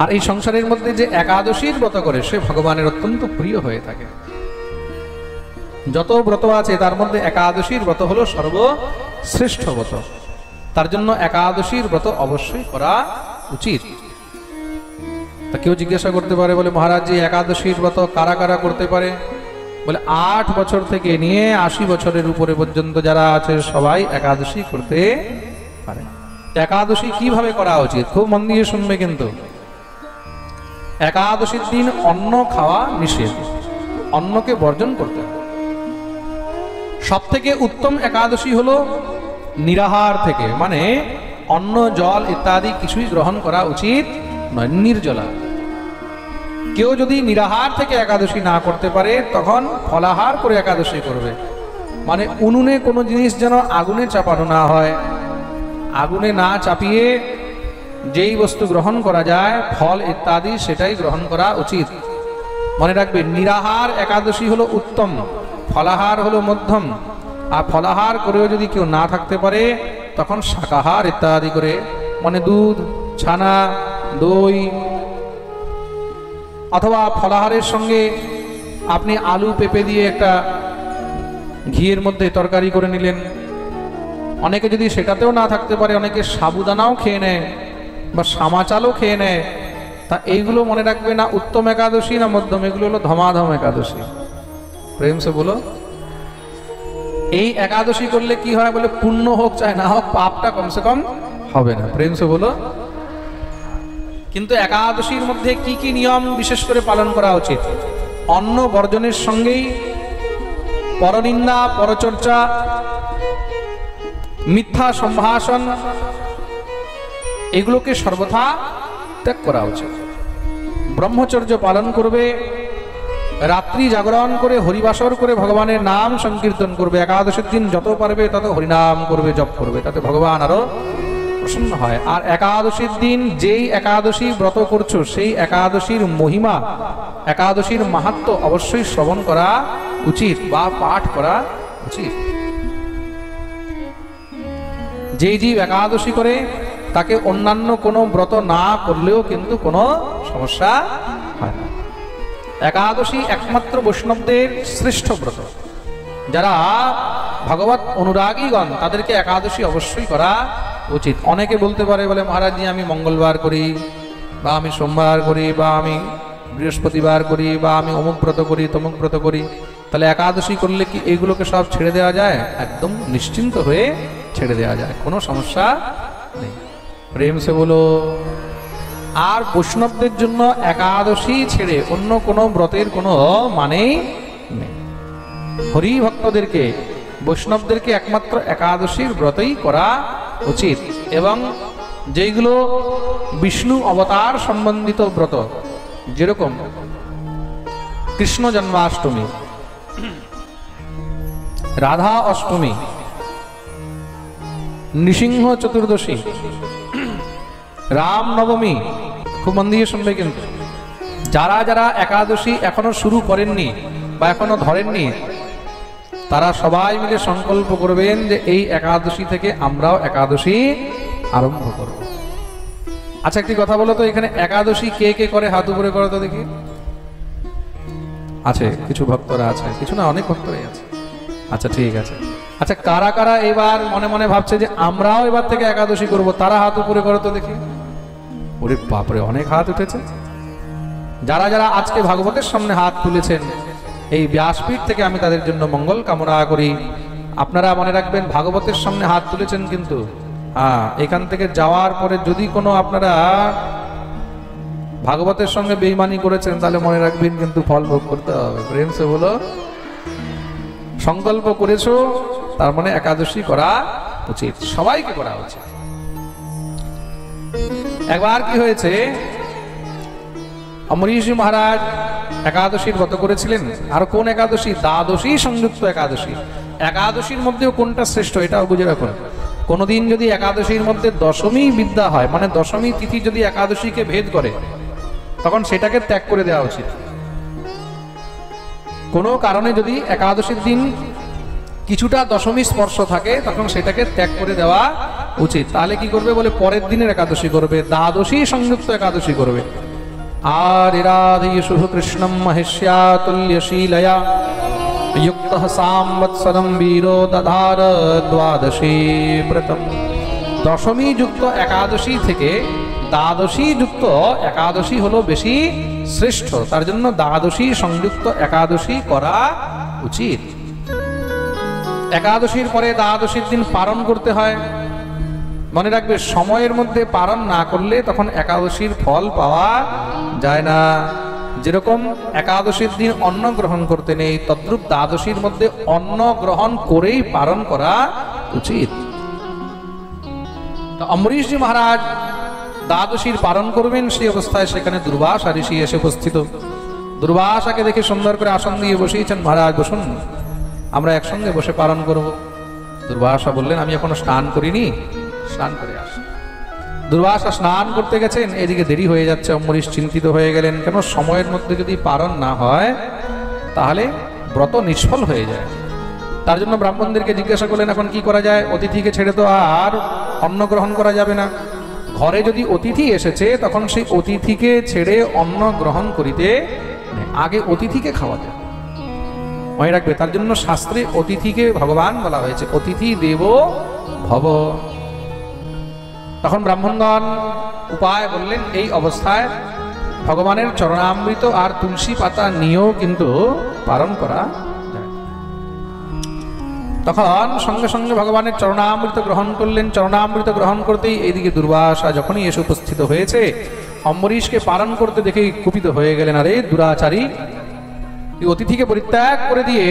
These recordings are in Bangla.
আর এই সংসারের মধ্যে যে একাদশীর ব্রত করে সে ভগবানের অত্যন্ত প্রিয় হয়ে থাকে। যত ব্রত আছে তার মধ্যে একাদশীর ব্রত হলো সর্বশ্রেষ্ঠ ব্রত। তার জন্য একাদশীর ব্রত অবশ্যই করা উচিত। তা কেউ জিজ্ঞাসা করতে পারে, বলে মহারাজ জি একাদশীর ব্রত কারা কারা করতে পারে? বলে 8 বছর থেকে নিয়ে 80 বছরের উপরে পর্যন্ত যারা আছে সবাই একাদশী করতে পারে। একাদশী কিভাবে করা উচিত খুব মন দিয়ে শুনবে। কিন্তু একাদশীর দিন অন্ন খাওয়া নিষেধ, অন্নকে বর্জন করতে হবে। সব থেকে উত্তম একাদশী হলো নিরাহার থেকে, মানে অন্ন জল ইত্যাদি কিছুই গ্রহণ করা উচিত নয়, নির্জলা। কেউ যদি নিরাহার থেকে একাদশী না করতে পারে তখন ফলাহার করে একাদশী করবে। মানে উনুনে কোনো জিনিস যেন আগুনে চাপানো না হয়, আগুনে না চাপিয়ে যেই বস্তু গ্রহণ করা যায় ফল ইত্যাদি সেটাই গ্রহণ করা উচিত। মনে রাখবে নিরাহার একাদশী হলো উত্তম, ফলাহার হলো মধ্যম। আর ফলাহার করেও যদি কেউ না থাকতে পারে তখন শাকাহার ইত্যাদি করে, মানে দুধ, ছানা, দই, অথবা ফলাহারের সঙ্গে আপনি আলু পেঁপে দিয়ে একটা ঘিয়ের মধ্যে তরকারি করে নিলেন। অনেকে যদি সেটাতেও না থাকতে পারে অনেকে সাবুদানাও খেয়ে নেয় বা সামা চালও খেয়ে নেয়। তা এইগুলো মনে রাখবে না উত্তম একাদশী না মধ্যম, এগুলো হলো ধমাধম একাদশী। প্রেম সে বলো। এই একাদশী করলে কি হয় বলে পুণ্য হোক চাই না হোক পাপটা কমসে কম হবে না। প্রেম সে বলো। কিন্তু একাদশীর মধ্যে কি কি নিয়ম বিশেষ করে পালন করা উচিত? অন্ন বর্জনের সঙ্গেই পরনিন্দা, পরচর্চা, মিথ্যা সম্ভাষণ এগুলোকে সর্বথা ত্যাগ করা উচিত। ব্রহ্মচর্য পালন করবে, রাত্রি জাগরণ করে হরিবাসর করে ভগবানের নাম সংকীর্তন করবে। একাদশীর দিন যত পারবে তত হরিনাম করবে, জপ করবে, তাতে ভগবান আরো প্রসন্ন হয়। আর একাদশীর দিন যেই একাদশী ব্রত করছো সেই একাদশীর মহিমা, একাদশীর মাহাত্ম্য অবশ্যই শ্রবণ করা উচিত বা পাঠ করা উচিত। যেই জীব একাদশী করে তাকে অন্যান্য কোনো ব্রত না করলেও কিন্তু কোনো সমস্যা হয় না। একাদশী একমাত্র বৈষ্ণবদের শ্রেষ্ঠ ব্রত। যারা ভগবত অনুরাগীগণ তাদেরকে একাদশী অবশ্যই করা উচিত। অনেকে বলতে পারে, বলে মহারাজ জি আমি মঙ্গলবার করি, বা আমি সোমবার করি, বা আমি বৃহস্পতিবার করি, বা আমি অমুক ব্রত করি, তমুক ব্রত করি, তাহলে একাদশী করলে কি এইগুলোকে সব ছেড়ে দেওয়া যায়? একদম নিশ্চিন্ত হয়ে ছেড়ে দেওয়া যায়, কোনো সমস্যা নেই। প্রেম সে বলো। আর বৈষ্ণবদের জন্য একাদশী ছেড়ে অন্য কোনো ব্রতের কোনো মানেই নেই। হরি ভক্তদেরকে, বৈষ্ণবদেরকে একমাত্র একাদশীর ব্রতই করা উচিত। এবং যেগুলো বিষ্ণু অবতার সম্বন্ধিত ব্রত, যেরকম কৃষ্ণ জন্মাষ্টমী, রাধা অষ্টমী, নৃসিংহ চতুর্দশী, রাম নবমী, খুব মন দিয়ে শুনবে। কিন্তু যারা যারা একাদশী এখনো শুরু করেননি বা এখনো ধরেননি তারা সবাই মিলে সংকল্প করবেন যে এই একাদশী থেকে আমরাও একাদশী আরম্ভ করব। আচ্ছা একটি কথা বলো তো, এখানে একাদশী কে কে করে? হাত উপরে করো তো দেখি। আছে কিছু ভক্তরা আছে, কিছু না অনেক ভক্তরাই আছে। আচ্ছা ঠিক আছে। আচ্ছা কারা কারা এবার মনে মনে ভাবছে যে আমরাও এবার থেকে একাদশী করব, তারা হাত উপরে করো তো দেখি। ওরে বাপরে, অনেক হাত উঠেছে। যারা যারা আজকে ভাগবতের সামনে হাত তুলেছেন এই ব্যাসপীঠ থেকে আমি তাদের জন্য মঙ্গল কামনা করি। আপনারা মনে রাখবেন ভাগবতের সামনে হাত তুলেছেন, কিন্তু এখান থেকে যাওয়ার পরে যদি কোনো আপনারা ভাগবতের সঙ্গে বেঈমানি করেছেন তাহলে মনে রাখবেন কিন্তু ফল ভোগ করতে হবে। প্রেম সে বলো। সংকল্প করেছো তার মানে একাদশী করা উচিত, সবাইকে করা উচিত। একবার কি হয়েছে, অমরিশ মহারাজ একাদশীর ব্রত করেছিলেন। আর কোন একাদশী? দ্বাদশী সংযুক্ত একাদশী। একাদশীর মধ্যেও কোনটা শ্রেষ্ঠ এটাও বুঝে রাখুন। কোনদিন যদি একাদশীর মধ্যে দশমী বিদ্যা হয়, মানে দশমী তিথি যদি একাদশীকে ভেদ করে, তখন সেটাকে ত্যাগ করে দেওয়া উচিত। কোনো কারণে যদি একাদশীর দিন কিছুটা দশমী স্পর্শ থাকে তখন সেটাকে ত্যাগ করে দেওয়া উচিত। তাহলে কি করবে বলে পরের দিনের একাদশী করবে, দ্বাদশী সংযুক্ত একাদশী করবে। आरिराधयिषु कृष्णं महिष्यातुल्यशीलया युक्तः सांवत्सरं वीरो दधार द्वादशी व्रतम। दशमी যুক্ত একাদশী থেকে দ্বাদশী যুক্ত একাদশী হলো বেশি শ্রেষ্ঠ, তার জন্য দ্বাদশী সংযুক্ত একাদশী করা উচিত। একাদশীর পরে দ্বাদশীর দিন পালন করতে হয়। মনে রাখবে, সময়ের মধ্যে পালন না করলে তখন একাদশীর ফল পাওয়া যায় না। যেরকম একাদশীর দিন অন্ন গ্রহণ করতে নেই, তদ্রূপ দ্বাদশীর মধ্যে অন্ন গ্রহণ করেই পালন করা উচিত। তো অম্বরীশজি মহারাজ দ্বাদশীর পালন করবেন, সেই অবস্থায় সেখানে দুর্বাসা ঋষি এসে উপস্থিত। দুর্বাসাকে দেখে সুন্দর করে আসন দিয়ে বসিয়েছেন। মহারাজ বসুন, আমরা একসঙ্গে বসে পালন করব। দুর্বাসা বললেন, আমি এখনো স্নান করিনি, স্নান করে আসি। দুর্বাসা স্নান করতে গেছেন, এদিকে দেরি হয়ে যাচ্ছে। অম্বরীশ চিন্তিত হয়ে গেলেন, কেন সময়ের মধ্যে যদি পালন না হয় তাহলে ব্রত নিষ্ফল হয়ে যায়। তার জন্য ব্রাহ্মণদেরকে জিজ্ঞাসা করলেন, এখন কি করা যায়? অতিথিকে ছেড়ে তো আর অন্ন গ্রহণ করা যাবে না। ঘরে যদি অতিথি এসেছে তখন সেই অতিথিকে ছেড়ে অন্ন গ্রহণ করিতে আগে অতিথিকে খাওয়াতে মনে রাখবে। তার জন্য শাস্ত্রে অতিথিকে ভগবান বলা হয়েছে, অতিথি দেব ভব। তখন ব্রাহ্মণগণ উপায় বললেন, এই অবস্থায় ভগবানের চরণামৃত আর তুলসী পাতা নিয়েও কিন্তু পালন করা যায়। তখন সঙ্গে সঙ্গে ভগবানের চরণামৃত গ্রহণ করলেন। চরণামৃত গ্রহণ করতেই এইদিকে দুর্বাসা যখনই এসে উপস্থিত হয়েছে, অম্বরীশকে পালন করতে দেখে কুপিত হয়ে গেলেন। আরে দুরাচারী, তুই অতিথিকে পরিত্যাগ করে দিয়ে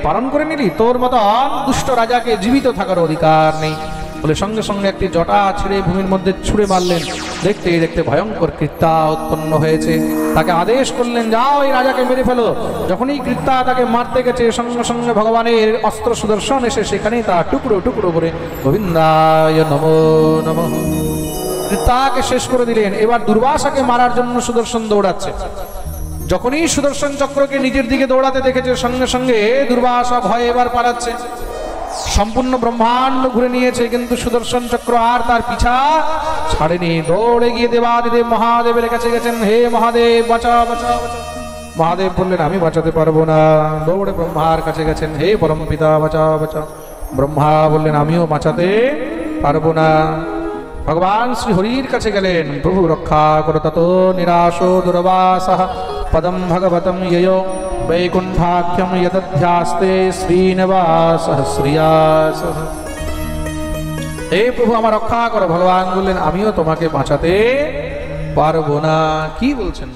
পালন করে নিলি, তোর মতন দুষ্ট রাজাকে জীবিত থাকার অধিকার নেই বলে সঙ্গে সঙ্গে একটি জটা ছিঁড়ে ভূমির মধ্যে ছুঁড়ে মারলেন। দেখতে দেখতে ভয়ঙ্কর কৃত্যা উৎপন্ন হয়েছে। তাকে আদেশ করলেন, যাও এই রাজাকে মেরে ফেলো। যখনই কৃত্যা তাকে মারতে গেছে, সঙ্গে সঙ্গে ভগবানের অস্ত্র সুদর্শন এসে সেখানেই তা টুকরো টুকরো করে গোবিন্দায় নমো নমঃ কৃত্যাকে শেষ করে দিলেন। এবার দুর্বাসাকে মারার জন্য সুদর্শন দৌড়াচ্ছে। যখনই সুদর্শন চক্রকে নিজের দিকে দৌড়াতে দেখেছে, সঙ্গে সঙ্গে দুর্বাসা ভয়ে এবার পালাচ্ছে। সম্পূর্ণ ব্রহ্মাণ্ড ঘুরে নিয়েছে, কিন্তু সুদর্শন চক্র আর তার পিছা ছাড়েনি। দৌড়ে গিয়ে দেবাদিদেব মহাদেবের কাছে গেছেন, হে মহাদেব বাঁচা বাঁচা বাঁচা। মহাদেব বললেন, আমি বাঁচাতে পারবো না। দৌড়ে ব্রহ্মার কাছে গেছেন, হে পরম পিতা বাঁচা বাঁচা। ব্রহ্মা বললেন, আমিও বাঁচাতে পারবো না। ভগবান শ্রী হরির কাছে গেলেন, প্রভু রক্ষা করো তত নিরাশো দুর্বাসা পদম ভগবতম ইয়ো বৈকুণ্ঠাখ্যম যদধ্যাস্তে শ্রীনিবাসঃ শ্রিয়াসঃ। হে প্রভু, আমার রক্ষা করো। ভগবান বললেন, আমিও তোমাকে বাঁচাতে পারবো না। কি বলছেন?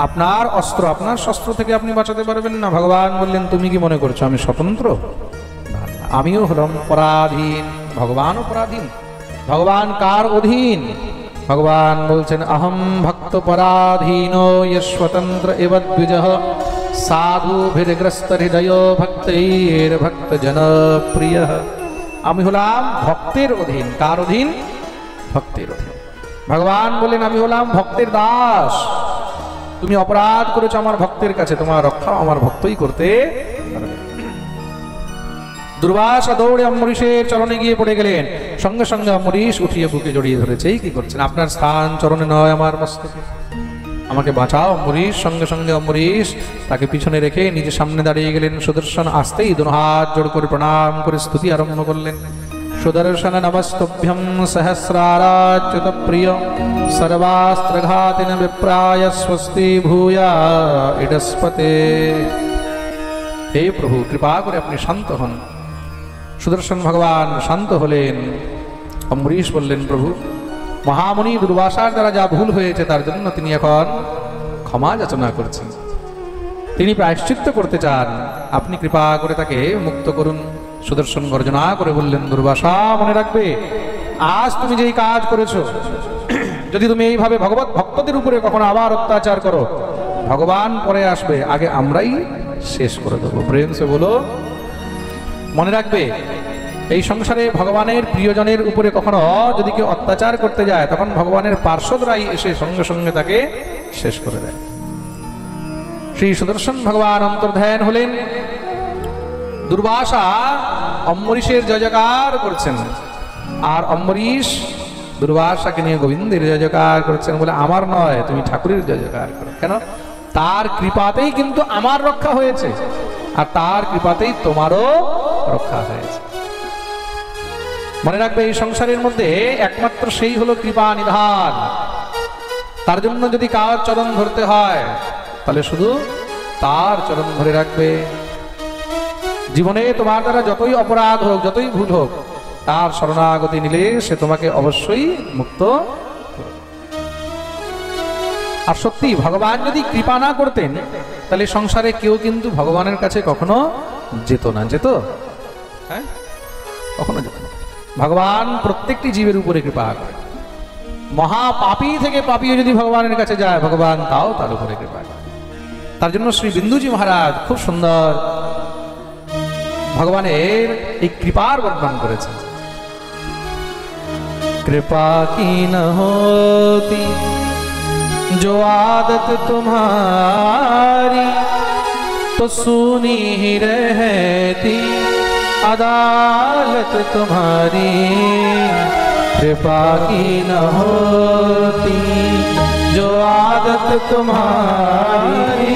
আপনার অস্ত্র, আপনার শস্ত্র থেকে আপনি বাঁচাতে পারবেন না? ভগবান বললেন, তুমি কি মনে করছো আমি স্বতন্ত্র? আমিও হলাম পরাধীন, ভগবানও পরাধীন। ভগবান কার অধীন? ভগবান বলছেন, অহম ভক্ত পরাধীনো যস্বতন্ত্র এব দ্বিজঃ সাধুভির্গ্রস্ত হৃদয় ভক্তৈর ভক্ত জনপ্রিয়। আমি হলাম ভক্তের অধীন। কার অধীন? ভক্তের অধীন। ভগবান বলেন, আমি হলাম ভক্তের দাস। তুমি অপরাধ করেছো আমার ভক্তের কাছে, তোমার রক্ষা আমার ভক্তই করতে পারবে। দুর্বাসা দৌড়ে অম্বরীশের চরণে গিয়ে পড়ে গেলেন। সঙ্গে সঙ্গে অম্বরীশ উঠিয়ে বুকে জড়িয়ে ধরেছে। কি করছেন? আপনার স্থান চরণে নয়, আমার মস্তকে, আমাকে বাঁচাও অম্বরীশ। সঙ্গে সঙ্গে অম্বরীশ তাকে পিছনে রেখে নিজে সামনে দাঁড়িয়ে গেলেন। সুদর্শন আসতেই দুনো হাত জোড় করে প্রণাম করে স্তুতি আরম্ভ করলেন। সুদর্শন নমস্তভ্যম সহস্রারাচ্যুত প্রিয় সর্বাস্ত্রঘাতিন বিপ্রায় স্বস্তি ভূয়া ইডস্পতে। হে প্রভু, কৃপা করে আপনি শান্ত হন। সুদর্শন ভগবান শান্ত হলেন। অম্বরীশ বললেন, প্রভু, মহামুনি দুর্বাসার দ্বারা যা ভুল হয়েছে তার জন্য তিনি এখন ক্ষমা যাচনা করছেন। তিনি প্রায়শ্চিত্ত করতে চান, আপনি কৃপা করে তাকে মুক্ত করুন। সুদর্শন গর্জনা করে বললেন, দুর্বাসা, মনে রাখবে, আজ তুমি যেই কাজ করেছো, যদি তুমি এইভাবে ভগবত ভক্তদের উপরে কখনো আবার অত্যাচার করো, ভগবান পরে আসবে, আগে আমরাই শেষ করে দেবো। প্রেম সে বলো। মনে রাখবে, এই সংসারে ভগবানের প্রিয়জনের উপরে কখনো যদি কেউ অত্যাচার করতে যায়, তখন ভগবানের পার্শ্বদরাই এসে সঙ্গে সঙ্গে তাকে শেষ করে দেয়। শ্রী সুদর্শন ভগবান অন্তর্ধান হলেন। দুর্বাসা অম্বরীশের জয়জয়কার করছেন, আর অম্বরীশ দুর্বাসাকে নিয়ে গোবিন্দের জয় জয়কার করছেন, বলে আমার নয়, তুমি ঠাকুরের জয় জয়কার করো। কেন? তার কৃপাতেই কিন্তু আমার রক্ষা হয়েছে, আর তার কৃপাতেই তোমারও রক্ষা হয়েছে। মনে রাখবে, এই সংসারের মধ্যে একমাত্র সেই হলো কৃপা নিধান। তার জন্য যদি কার চরণ ধরতে হয়, তাহলে শুধু তার চরণ ধরে রাখবে। জীবনে তোমার দ্বারা যতই অপরাধ হোক, যতই ভুল হোক, তার শরণাগতি নিলে সে তোমাকে অবশ্যই মুক্ত করবে। আর সত্যি ভগবান যদি কৃপা না করতেন, তাহলে সংসারে কেউ কিন্তু ভগবানের কাছে কখনো যেত না। যেত? হ্যাঁ, কখনো যেত না। ভগবান প্রত্যেকটি জীবের উপরে কৃপা করে। মহাপাপী থেকে পাপীও যদি ভগবানের কাছে যায়, ভগবান তাও তার উপরে কৃপা করে। তার জন্য শ্রী বিন্দুজি মহারাজ খুব সুন্দর ভগবানের এই কৃপার বর্ণন করেছেন। कृपा की न होती जो आदत तुम्हारी, तो सुनी ही रहती अदालत तुम्हारी। कृपा की न होती जो आदत तुम्हारी,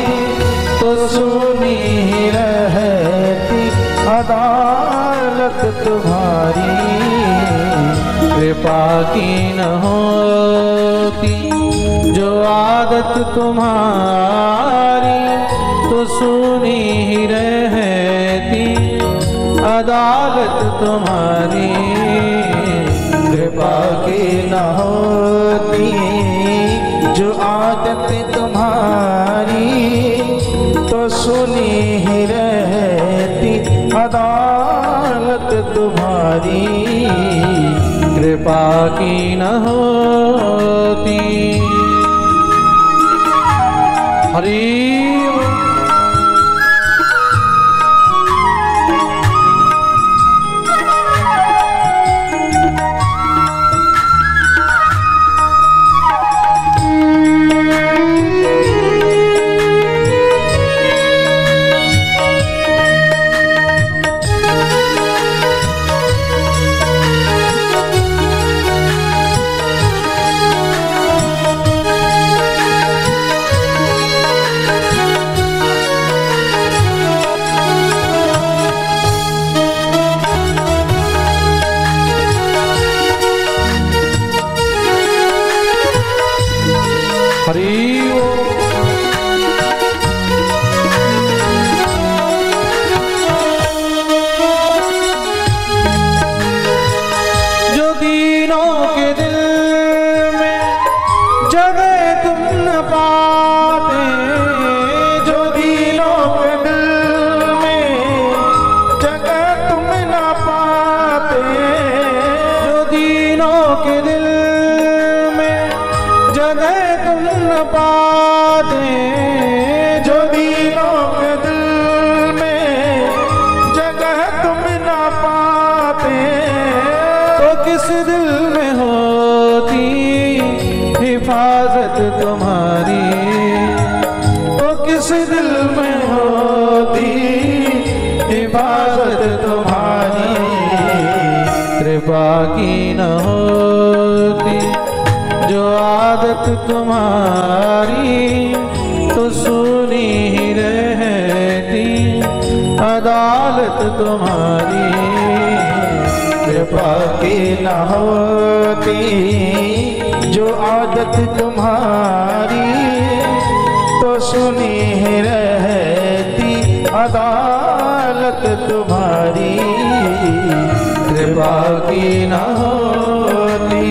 तो सुनी ही रहती अदालत तुम्हारी। कृपा की न होती जो आदत तुम्हारी, तो सुनी ही रहती अदालत तुम्हारी। कृपा की न होती जो आदत तुम्हारी, तो सुनी ही रहती अदालत तुम्हारी। कृपा की न होती। हरि हिफाजत तुम्हारी, तो किस दिल में होती हिफाजत तुम्हारी। कृपा की न होती जो आदत तुम्हारी, तो सुनी ही रहती अदालत तुम्हारी। कृपा की न होती जो आदत तुम्हारी, तो सुनी ही रहती अदालत तुम्हारी। कृपा की न होती।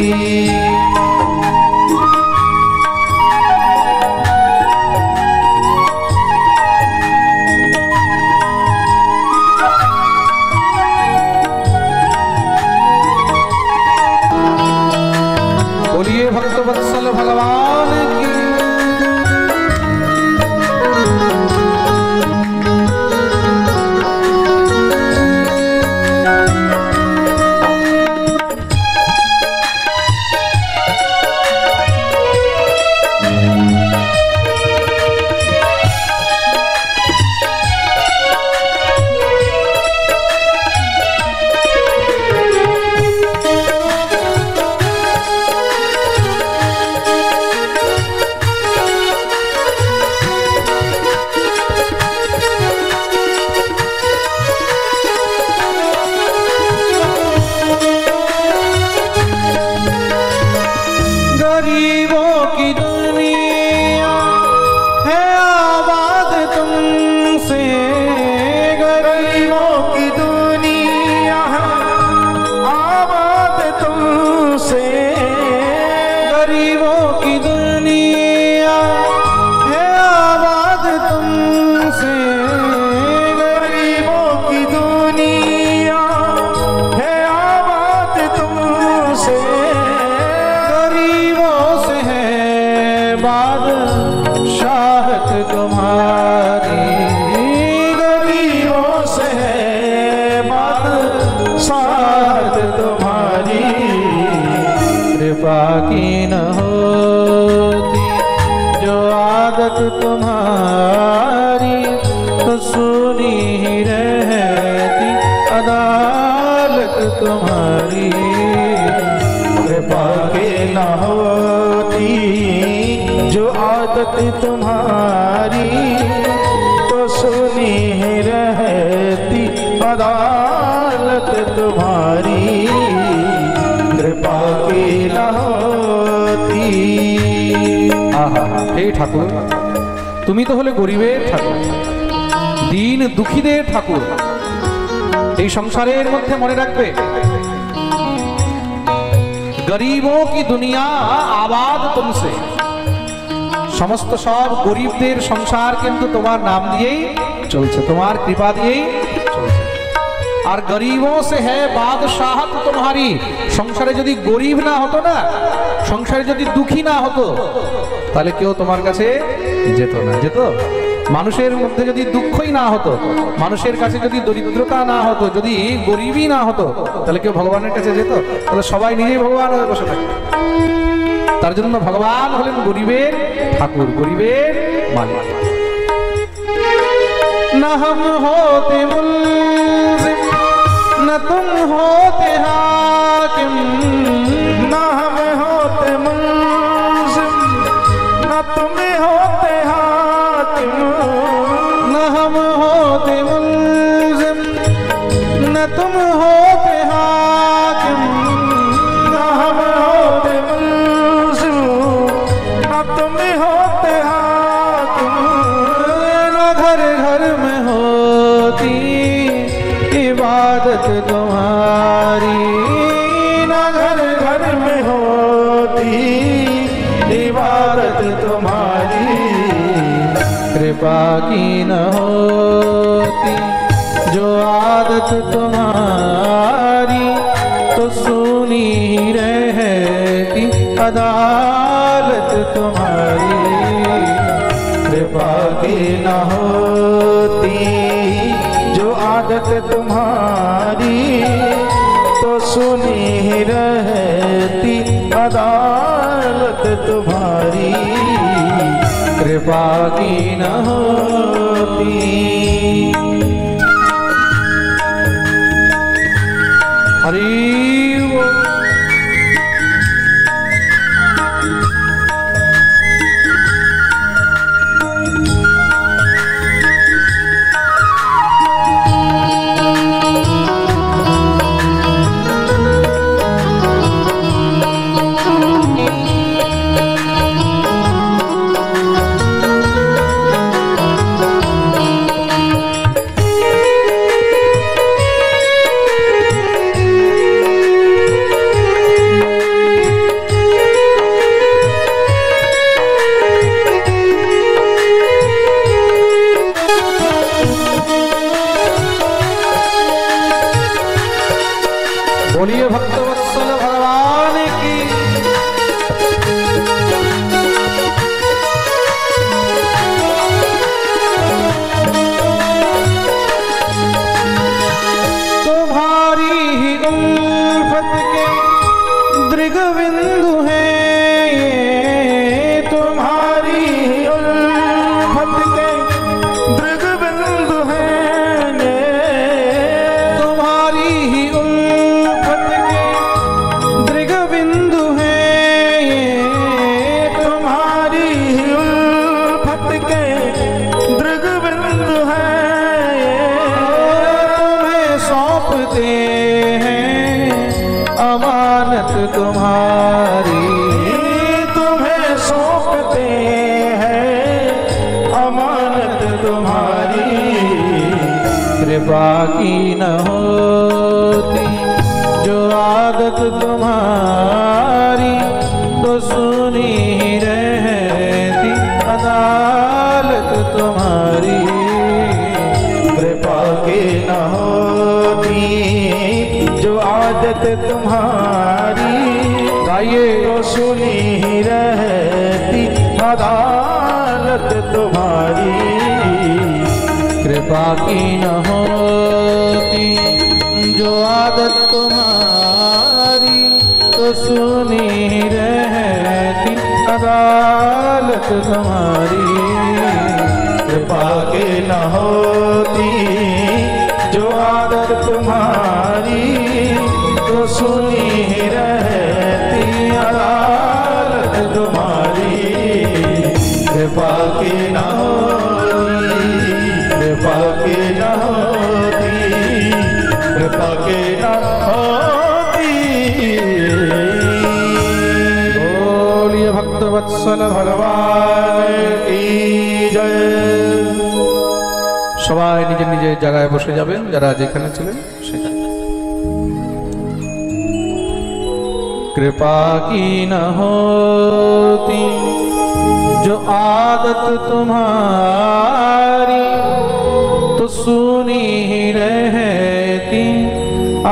बोलिए भक्तवत्सल भगवान की। बादशाहत तुम्हारी, गरीबों से है बादशाहत तुम्हारी। कृपा की न होती जो आदत तुम्हारी, तो सुनी ही रहती अदालत तुम्हारी। कृपा के न होती जो आदत तुम्हारी, तो सुनी ही रहती अदालत तुम्हारी। कृपा की न होती। आहा, हे ঠাকুর, তুমি তো হলে গরিবের ঠাকুর, দিন দুঃখীদের ঠাকুর। এই সংসারের মধ্যে মনে রাখবে, গরিবों की दुनिया आबाद तुमसे। সমস্ত সব গরিবদের সংসার কিন্তু তোমার নাম দিয়েই চলছে, তোমার কৃপা দিয়েই চলছে। আর গরিবों से है बादशाहत तुम्हारी। সংসারে যদি গরিব না হতো না, সংসারে যদি দুঃখী না হতো, তাহলে কেউ তোমার কাছে যেত না। যেত? মানুষের মধ্যে যদি দুঃখই না হতো, মানুষের কাছে যদি দরিদ্রতা না হতো, যদি গরিবই না হতো, তাহলে কেউ ভগবানের কাছে যেত? তাহলে সবাই নিজেই ভগবান হয়ে বসে থাকে। তার জন্য ভগবান হলেন গরিবের ঠাকুর, গরিবের মালিক। না हम होते मुल्ज़िम, न तुम होते हाकिम, न हम होते मुल्ज़िम, न तुम होते हाकिम। न हम होते मुल्ज़िम, न तुम होते हाकिम, न हम होते मुल्ज़िम, न तुम होते हाकिम। न घर घर में होती इबादत तुम्हारी, न घर घर में होती इबादत तुम्हारी। कृपा की न होती जो आदत तुम्हारी, तो सुनी रहती अदालत तुम्हारी। कृपा की न होती जो आदत तुम्हारी, तो सुनी रहती अदालत तुम्हारी। कृपा की न होती। हरि बोल। अदालत तुम्हारी कृपा की न होती जो आदत तुम्हारी तो सुनी रहती अदालत तुम्हारी कृपा की न होती जो आदत तुम्हारी तो सुनी रहती अदालत तुम्हारी कृपा की न होती कृपा की न होती कृपा की न होती। बोलिए भक्तवत्सल भगवान की जय। সবাই নিজের নিজের জায়গায় বসে যাবেন যারা যেখানে ছিলেন সেখানে। कृपा की न होती जो आदत तुम्हारी तो सुनी ही रहती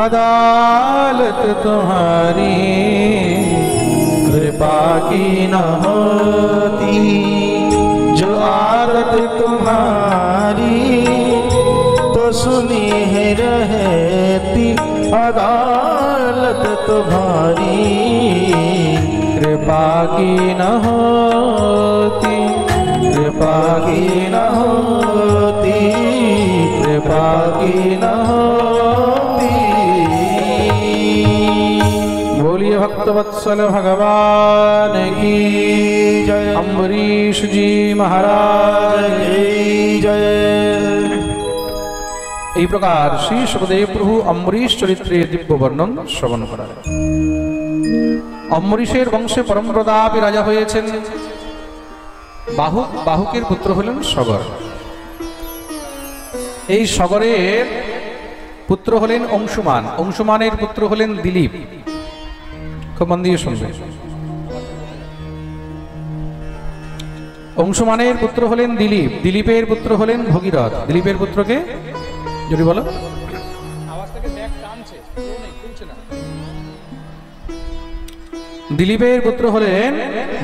अदालत तुम्हारी कृपा की न होती जो आदत तुम्हारी तो सुनी है रहती अदालत तुम्हारी कृपा की न होती कृपा की न होती कृपा की न होती। बोलिए भक्तवत्सल भगवान की जय। अम्बरीश जी महाराज जय जय। এই প্রকার শ্রী সুখদেব প্রভু অম্বরীশ চরিত্রের দিব্য বর্ণন শ্রবণ করেন। অম্বরীশের বংশে পরম প্রতাপী রাজা হয়েছেন বাহুক, বাহুকের পুত্র হলেন সগর। এই সগরের পুত্র হলেন অংশুমান, অংশুমানের পুত্র হলেন দিলীপ। খুব মন দিয়ে শুনবেন। অংশুমানের পুত্র হলেন দিলীপ, দিলীপের পুত্র হলেন ভগীরথ। দিলীপের পুত্রকে যদি বলো, দিলীপের পুত্র হলেন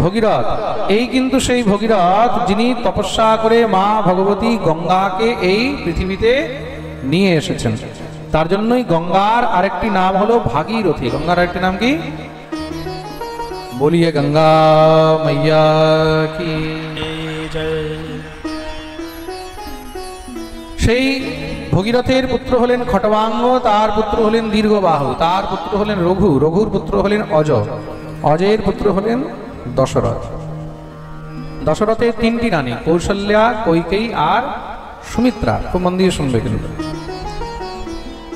ভগীরথ। এই কিন্তু সেই ভগীরথ যিনি তপস্যা করে মা ভগবতী গঙ্গাকে এই পৃথিবীতে নিয়ে এসেছেন। তার জন্যই গঙ্গার আরেকটি নাম হলো ভাগীরথী। গঙ্গার আরেকটি নাম কি? বলিয়ে গঙ্গা মাইয়া কি। সেই ভগীরথের পুত্র হলেন খটবাঙ্গ, তার পুত্র হলেন দীর্ঘবাহু, তার পুত্র হলেন রঘু, রঘুর পুত্র হলেন অজ, অজয়ের পুত্র হলেন দশরথ। দশরথের তিনটি রানী, কৌশল্যা, কৈকেয়ী আর সুমিত্রা। খুব মন দিয়ে শুনবে কিন্তু।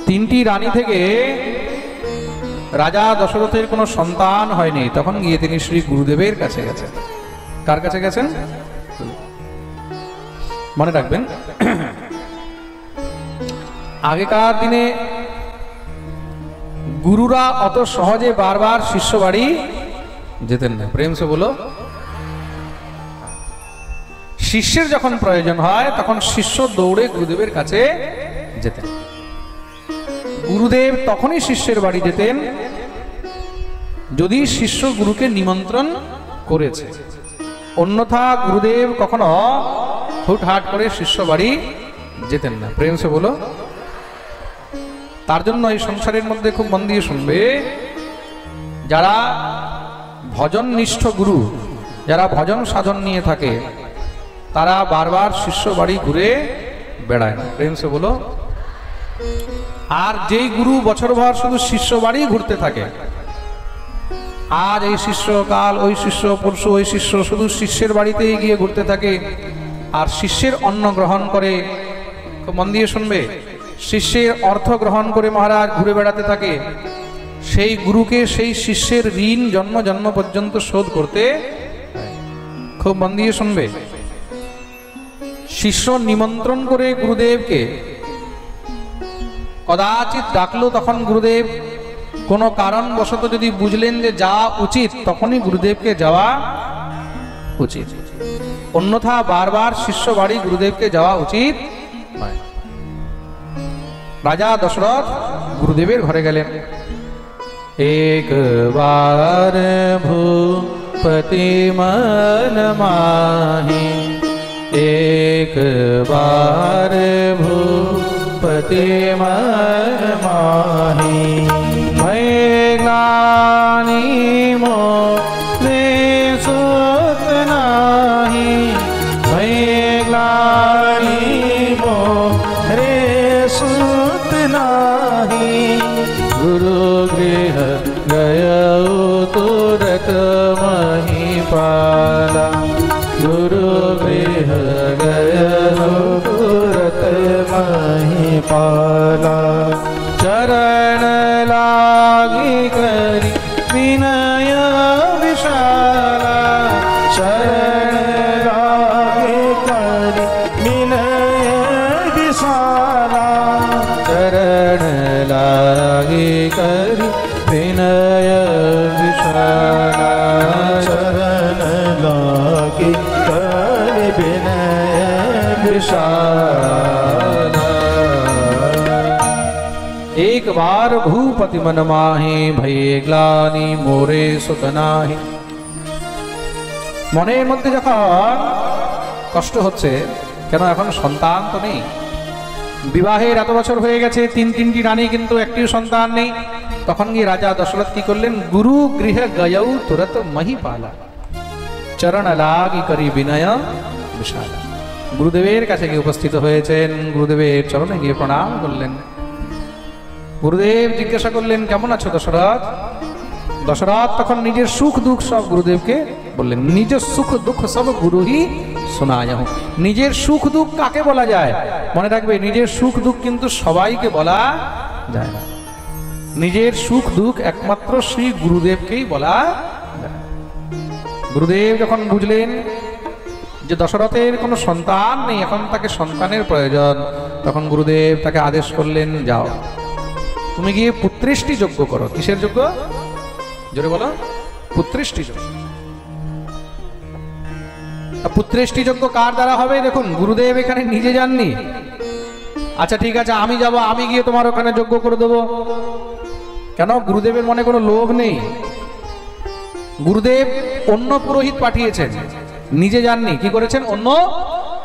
তিনটি রানী থেকে রাজা দশরথের কোনো সন্তান হয়নি। তখন গিয়ে তিনি শ্রী গুরুদেবের কাছে গেছেন। কার কাছে গেছেন মনে রাখবেন। আগেকার দিনে গুরুরা অত সহজে বারবার শিষ্য বাড়ি যেতেন না। প্রেম সে বলো। শিষ্যের যখন প্রয়োজন হয় তখন শিষ্য দৌড়ে গুরুদেবের কাছে যেতেন। গুরুদেব তখনই শিষ্যের বাড়ি যেতেন যদি শিষ্য গুরুকে নিমন্ত্রণ করেছে। অন্যথা গুরুদেব কখনো হুটহাট করে শিষ্য বাড়ি যেতেন না। প্রেম সে বলো। তার জন্য এই সংসারের মধ্যে খুব মন দিয়ে শুনবে, যারা ভজননিষ্ঠ গুরু, যারা ভজন সাধন নিয়ে থাকে, তারা বারবার শিষ্য বাড়ি ঘুরে বেড়ায় না। প্রেম সে বলো। আর যেই গুরু বছরভর শুধু শিষ্য বাড়ি ঘুরতে থাকে, আজ এই শিষ্য, কাল ওই শিষ্য, পরশু ওই শিষ্য, শুধু শিষ্যের বাড়িতেই গিয়ে ঘুরতে থাকে আর শিষ্যের অন্ন গ্রহণ করে, খুব মন দিয়ে শুনবে, শিষ্যের অর্থ গ্রহণ করে মহারাজ ঘুরে বেড়াতে থাকে, সেই গুরুকে সেই শিষ্যের ঋণ জন্ম জন্ম পর্যন্ত শোধ করতে। খুব মন দিয়ে শুনবে। শিষ্য নিমন্ত্রণ করে গুরুদেবকে কদাচিৎ ডাকলো, তখন গুরুদেব কোনো কারণবশত যদি বুঝলেন যে যাওয়া উচিত, তখনই গুরুদেবকে যাওয়া উচিত। অন্যথা বারবার শিষ্য বাড়ি গুরুদেবকে যাওয়া উচিত নয়। রাজা দশরথ গুরুদেবের ঘরে গেলেন। একবার पति मन माही एक बार भूपति मन माही मैं ज्ञानी मोरे सुत नाही मैं ग्लानि मोरे सुत नाही गुरु गृह गयो तुरत महिपाला गुरु गृह गयो तुरत महिपाला चरण लागी करी विनय विशाला शरण लागे करि विनय विशाला चरण लागे करी विनय विशाला शरण लागे करि विनय विशाला एक बार भूपति मन माहे भये ग्लानि मोरे सुत नाहि মনের মধ্যে যখন কষ্ট হচ্ছে কেন এখন সন্তান তো নেই বিবাহের এত বছর হয়ে গেছে তিনটি রানী কিন্তু একটিও সন্তান নেই তখন গিয়ে রাজা দশরথ কি করলেন গুরু গৃহ গয়ৌ তুরত মহিপালা চরণ লাগি করি বিনয় বিশালা গুরুদেবের কাছে গিয়ে উপস্থিত হয়েছেন গুরুদেবের চরণে গিয়ে প্রণাম করলেন গুরুদেব জিজ্ঞাসা করলেন কেমন আছো দশরথ দশরথ তখন নিজের সুখ দুঃখ সব গুরুদেবকে বললেন নিজের সুখ দুঃখ সব গুরু হি শোনায় নিজের সুখ দুঃখ কাকে বলা যায় মনে রাখবে নিজের সুখ দুঃখ কিন্তু সবাইকে বলা যায় না নিজের সুখ দুঃখ একমাত্র শ্রী গুরুদেবকেই বলা যায় গুরুদেব যখন বুঝলেন যে দশরথের কোনো সন্তান নেই এখন তাকে সন্তানের প্রয়োজন তখন গুরুদেব তাকে আদেশ করলেন যাও তুমি গিয়ে পুত্রেষ্টি যজ্ঞ করো কিসের যজ্ঞ জোরে বলো পুত্রেষ্টি যজ্ঞ পুত্রেষ্টি যজ্ঞ কার দ্বারা হবে দেখুন গুরুদেব এখানে নিজে যাননি আচ্ছা ঠিক আছে আমি যাব আমি গিয়ে তোমার ওখানে যজ্ঞ করে দেবো কেন গুরুদেবের মনে কোনো লোভ নেই গুরুদেব অন্য পুরোহিত পাঠিয়েছেন নিজে যাননি কি করেছেন অন্য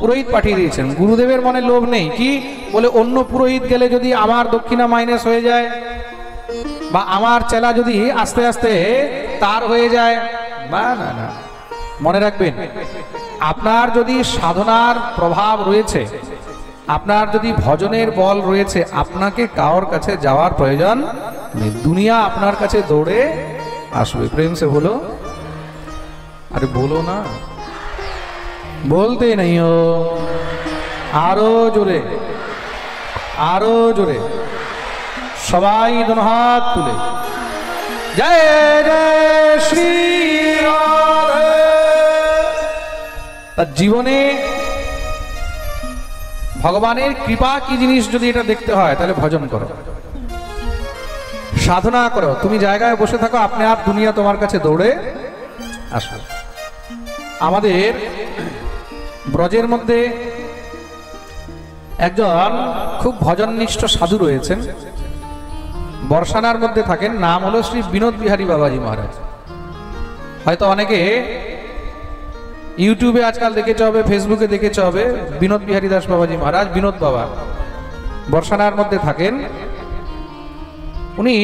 পুরোহিত পাঠিয়ে দিয়েছেন গুরুদেবের মনে লোভ নেই কি বলে অন্য পুরোহিত গেলে যদি আমার দক্ষিণা মাইনাস হয়ে যায় বা আমার চেলা যদি আস্তে আস্তে তার হয়ে যায় না না না মনে রাখবেন আপনার যদি সাধনার প্রভাব রয়েছে আপনার যদি ভজনের বল রয়েছে আপনাকে কারোর কাছে যাওয়ার প্রয়োজন নেই দুনিয়া আপনার কাছে দৌড়ে আসবে প্রেম সে বলো আরে বলো না বলতে নেই ও আরো জোরে সবাই দোনো হাত তুলে জয় জয় শ্রী তার জীবনে ভগবানের কৃপা কি জিনিস যদি এটা দেখতে হয় তাহলে ভজন করো সাধনা করো তুমি জায়গায় বসে থাকো আপনি আপ দুনিয়া তোমার কাছে দৌড়ে আসবে আমাদের ব্রজের মধ্যে একজন খুব ভজননিষ্ঠ সাধু রয়েছেন বর্ষানার মধ্যে থাকেন নাম হলো শ্রী বিনোদ বিহারী বাবাজি মহারাজ হয়তো অনেকে ইউটিউবে আজকাল দেখেছে হবে ফেসবুকে দেখেছে হবে বিনোদ বিহারী দাস বাবাজি মহারাজ বিনোদ বাবা বর্ষানার মধ্যে থাকেন উনি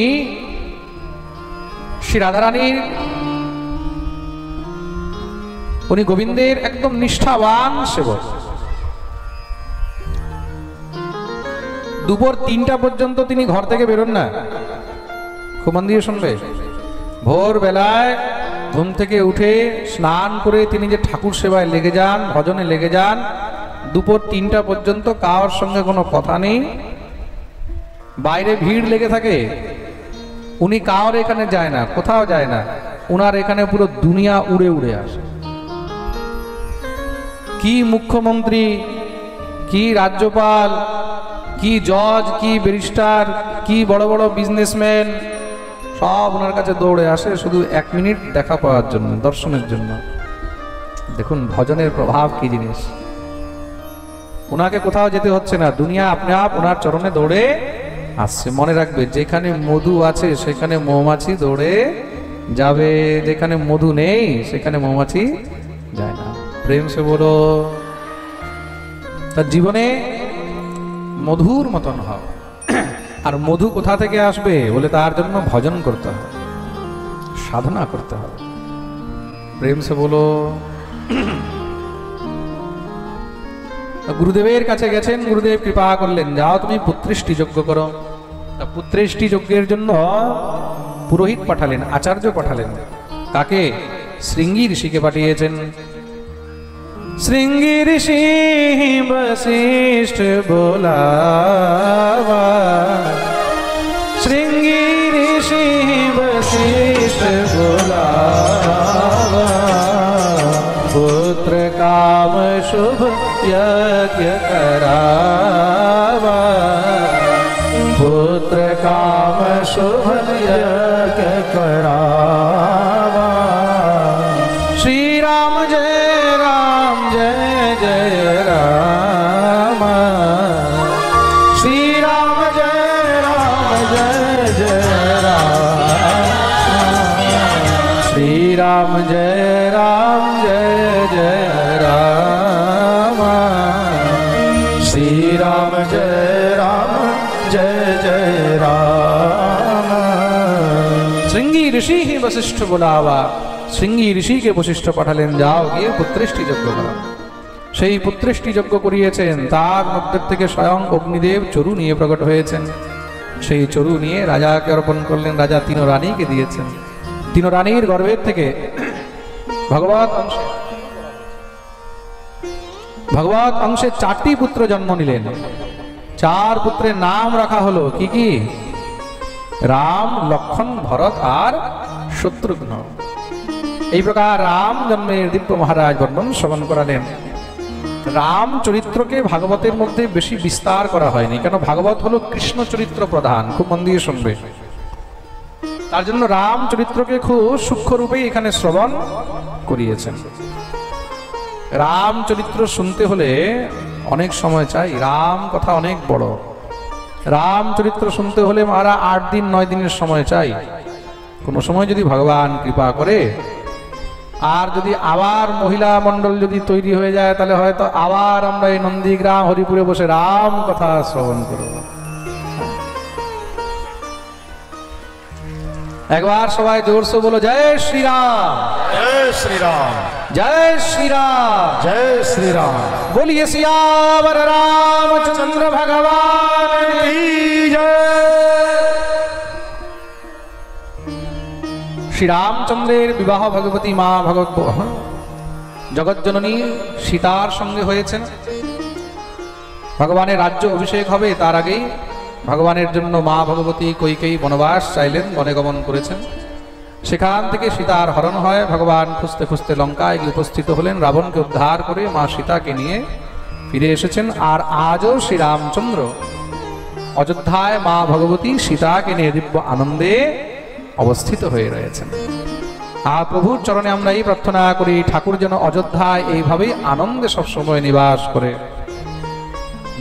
শ্রী রাধারানীর উনি গোবিন্দের একদম নিষ্ঠাবান সেবক দুপুর 3টা পর্যন্ত তিনি ঘর থেকে বেরোন না খুব মন দিয়ে শুনবে ভোর বেলায় ঘুম থেকে উঠে স্নান করে তিনি যে ঠাকুর সেবায় লেগে যান ভজনে লেগে যান দুপুর 3টা পর্যন্ত কারোর সঙ্গে কোনো কথা নেই বাইরে ভিড় লেগে থাকে উনি কারোর এখানে যায় না কোথাও যায় না উনার এখানে পুরো দুনিয়া উড়ে উড়ে আসে কি মুখ্যমন্ত্রী কি রাজ্যপাল কি জজ কি ব্যারিস্টার কি বড় বড় বিজনেসম্যান সব ওনার কাছে দৌড়ে আসে শুধু 1 মিনিট দেখা পাওয়ার জন্য দর্শনের জন্য দেখুন ভজনের প্রভাব কি জিনিস ওনাকে কোথাও যেতে হচ্ছে না দুনিয়া আপনি আপ ওনার চরণে দৌড়ে আসছে মনে রাখবে যেখানে মধু আছে সেখানে মৌমাছি দৌড়ে যাবে যেখানে মধু নেই সেখানে মৌমাছি যায় না। প্রেম সে বলো। তার জীবনে মধুর মতন হও। আর মধু কোথা থেকে আসবে বলে তার জন্য ভজন করতে হবে, সাধনা করতে হবে। প্রেম সে বলো। গুরুদেবের কাছে গেছেন, গুরুদেব কৃপা করলেন, যাও তুমি পুত্রেষ্টি যজ্ঞ করো। পুত্রেষ্টি যজ্ঞের জন্য পুরোহিত পাঠালেন, আচার্য পাঠালেন। কাকে? শৃঙ্গী ঋষিকে পাঠিয়েছেন। শৃঙ্গী ঋষি বশিষ্ঠ বোলাবা, শৃঙ্গী ঋষি বশিষ্ঠ বোলাবা, पुत्र काम शुभ यज्ञ करावा, पुत्र काम शुभ यज्ञ करावा। श्री राम जय जय राम, श्री राम जय जय राम, श्री राम जय जय राम, श्री राम जय जय राम। शृंगी ऋषि ही वशिष्ठ बुलावा, শৃঙ্গী ঋষিকে বশিষ্ঠ পাঠালেন, যাও গিয়ে পুত্রেষ্টি যজ্ঞ করা। সেই পুত্রেষ্টি যজ্ঞ করিয়েছেন। তার মধ্যে থেকে স্বয়ং অগ্নিদেব চরু নিয়ে প্রকট হয়েছেন। সেই চরু নিয়ে রাজাকে অর্পণ করলেন। রাজা তিন রানীকে দিয়েছেন। তিন রানীর গর্ভের থেকে ভগবত অংশে 4টি পুত্র জন্ম নিলেন। 4 পুত্রের নাম রাখা হলো কি কি? রাম, লক্ষণ, ভরত আর শত্রুঘ্ন। এই প্রকার রাম জন্মের দিব্য মহারাজ বর্ণন শ্রবণ করালেন। রাম চরিত্রকে ভাগবতের মধ্যে বেশি বিস্তার করা হয়নি, কেন ভাগবত হলো কৃষ্ণ চরিত্র প্রধান। খুব মন দিয়ে শুনবে। তার জন্য রাম চরিত্রকে খুব সূক্ষ্ম রূপে এখানে শ্রবণ করিয়েছেন। রাম চরিত্র শুনতে হলে অনেক সময় চাই। রাম কথা অনেক বড়। রাম চরিত্র শুনতে হলে মারা 8 দিন 9 দিনের সময় চাই। কোনো সময় যদি ভগবান কৃপা করে, আর যদি আবার মহিলা মণ্ডল যদি তৈরি হয়ে যায়, তাহলে হয়তো আবার আমরা এই নন্দীগ্রাম হরিপুরে বসে রাম কথা শ্রবণ করব। একবার সবাই জোরসে বলো, জয় শ্রীরাম, जय श्री राम, জয় শ্রীরাম, जय श्री राम। बोलिए सियावर रामचंद्र भगवान की जय। श्री रामचंद्रेर विवाह भगवती माँ भगवत जगज्जननी सीतार संगे হয়েছেন। ভগবানের রাজ্য অভিষেক হবে, তার আগেই ভগবানের জন্য মা ভগবতী কৈকেয়ী বনবাস চাইলেন, বনে গমন করেছেন। সেখান থেকে সীতার হরণ হয়। ভগবান খুঁজতে খুঁজতে লঙ্কায় গিয়ে উপস্থিত হলেন। রাবণকে উদ্ধার করে মা সীতাকে নিয়ে ফিরে এসেছেন। আর আজও শ্রীরামচন্দ্র অযোধ্যায় মা ভগবতী সীতাকে নিয়ে দিব্য আনন্দে অবস্থিত হয়ে রয়েছেন। আর প্রভুর চরণে আমরা এই প্রার্থনা করি, ঠাকুর যেন অযোধ্যায় এইভাবেই আনন্দে সবসময় নিবাস করে।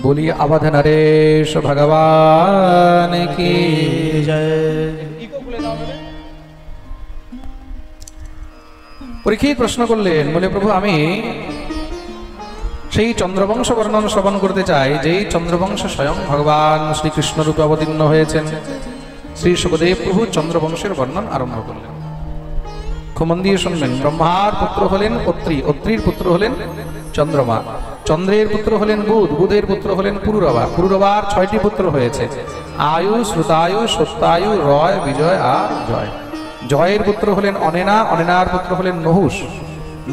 বলি अवध नरेश भगवान की जय। পরীক্ষিত প্রশ্ন করলেন, বলে প্রভু আমি সেই চন্দ্রবংশ বর্ণন শ্রবণ করতে চাই, যেই চন্দ্রবংশ স্বয়ং ভগবান শ্রীকৃষ্ণ রূপে অবতীর্ণ হয়েছেন। শ্রী সুখদেব প্রভু চন্দ্রবংশের বর্ণন আরম্ভ করলেন। খুব মন দিয়ে শুনবেন। ব্রহ্মার পুত্র হলেন অত্রি, অত্রির পুত্র হলেন চন্দ্রমা, চন্দ্রের পুত্র হলেন বুধ, বুধের পুত্র হলেন পুরুরবা, পুরুরবার 6টি পুত্র হয়েছে, আয়ু, শ্রুতায়ু, সত্যায়ু, রয়, বিজয় আর জয়। জয়ের পুত্র হলেন অনেনা, অনেনার পুত্র হলেন নহুষ,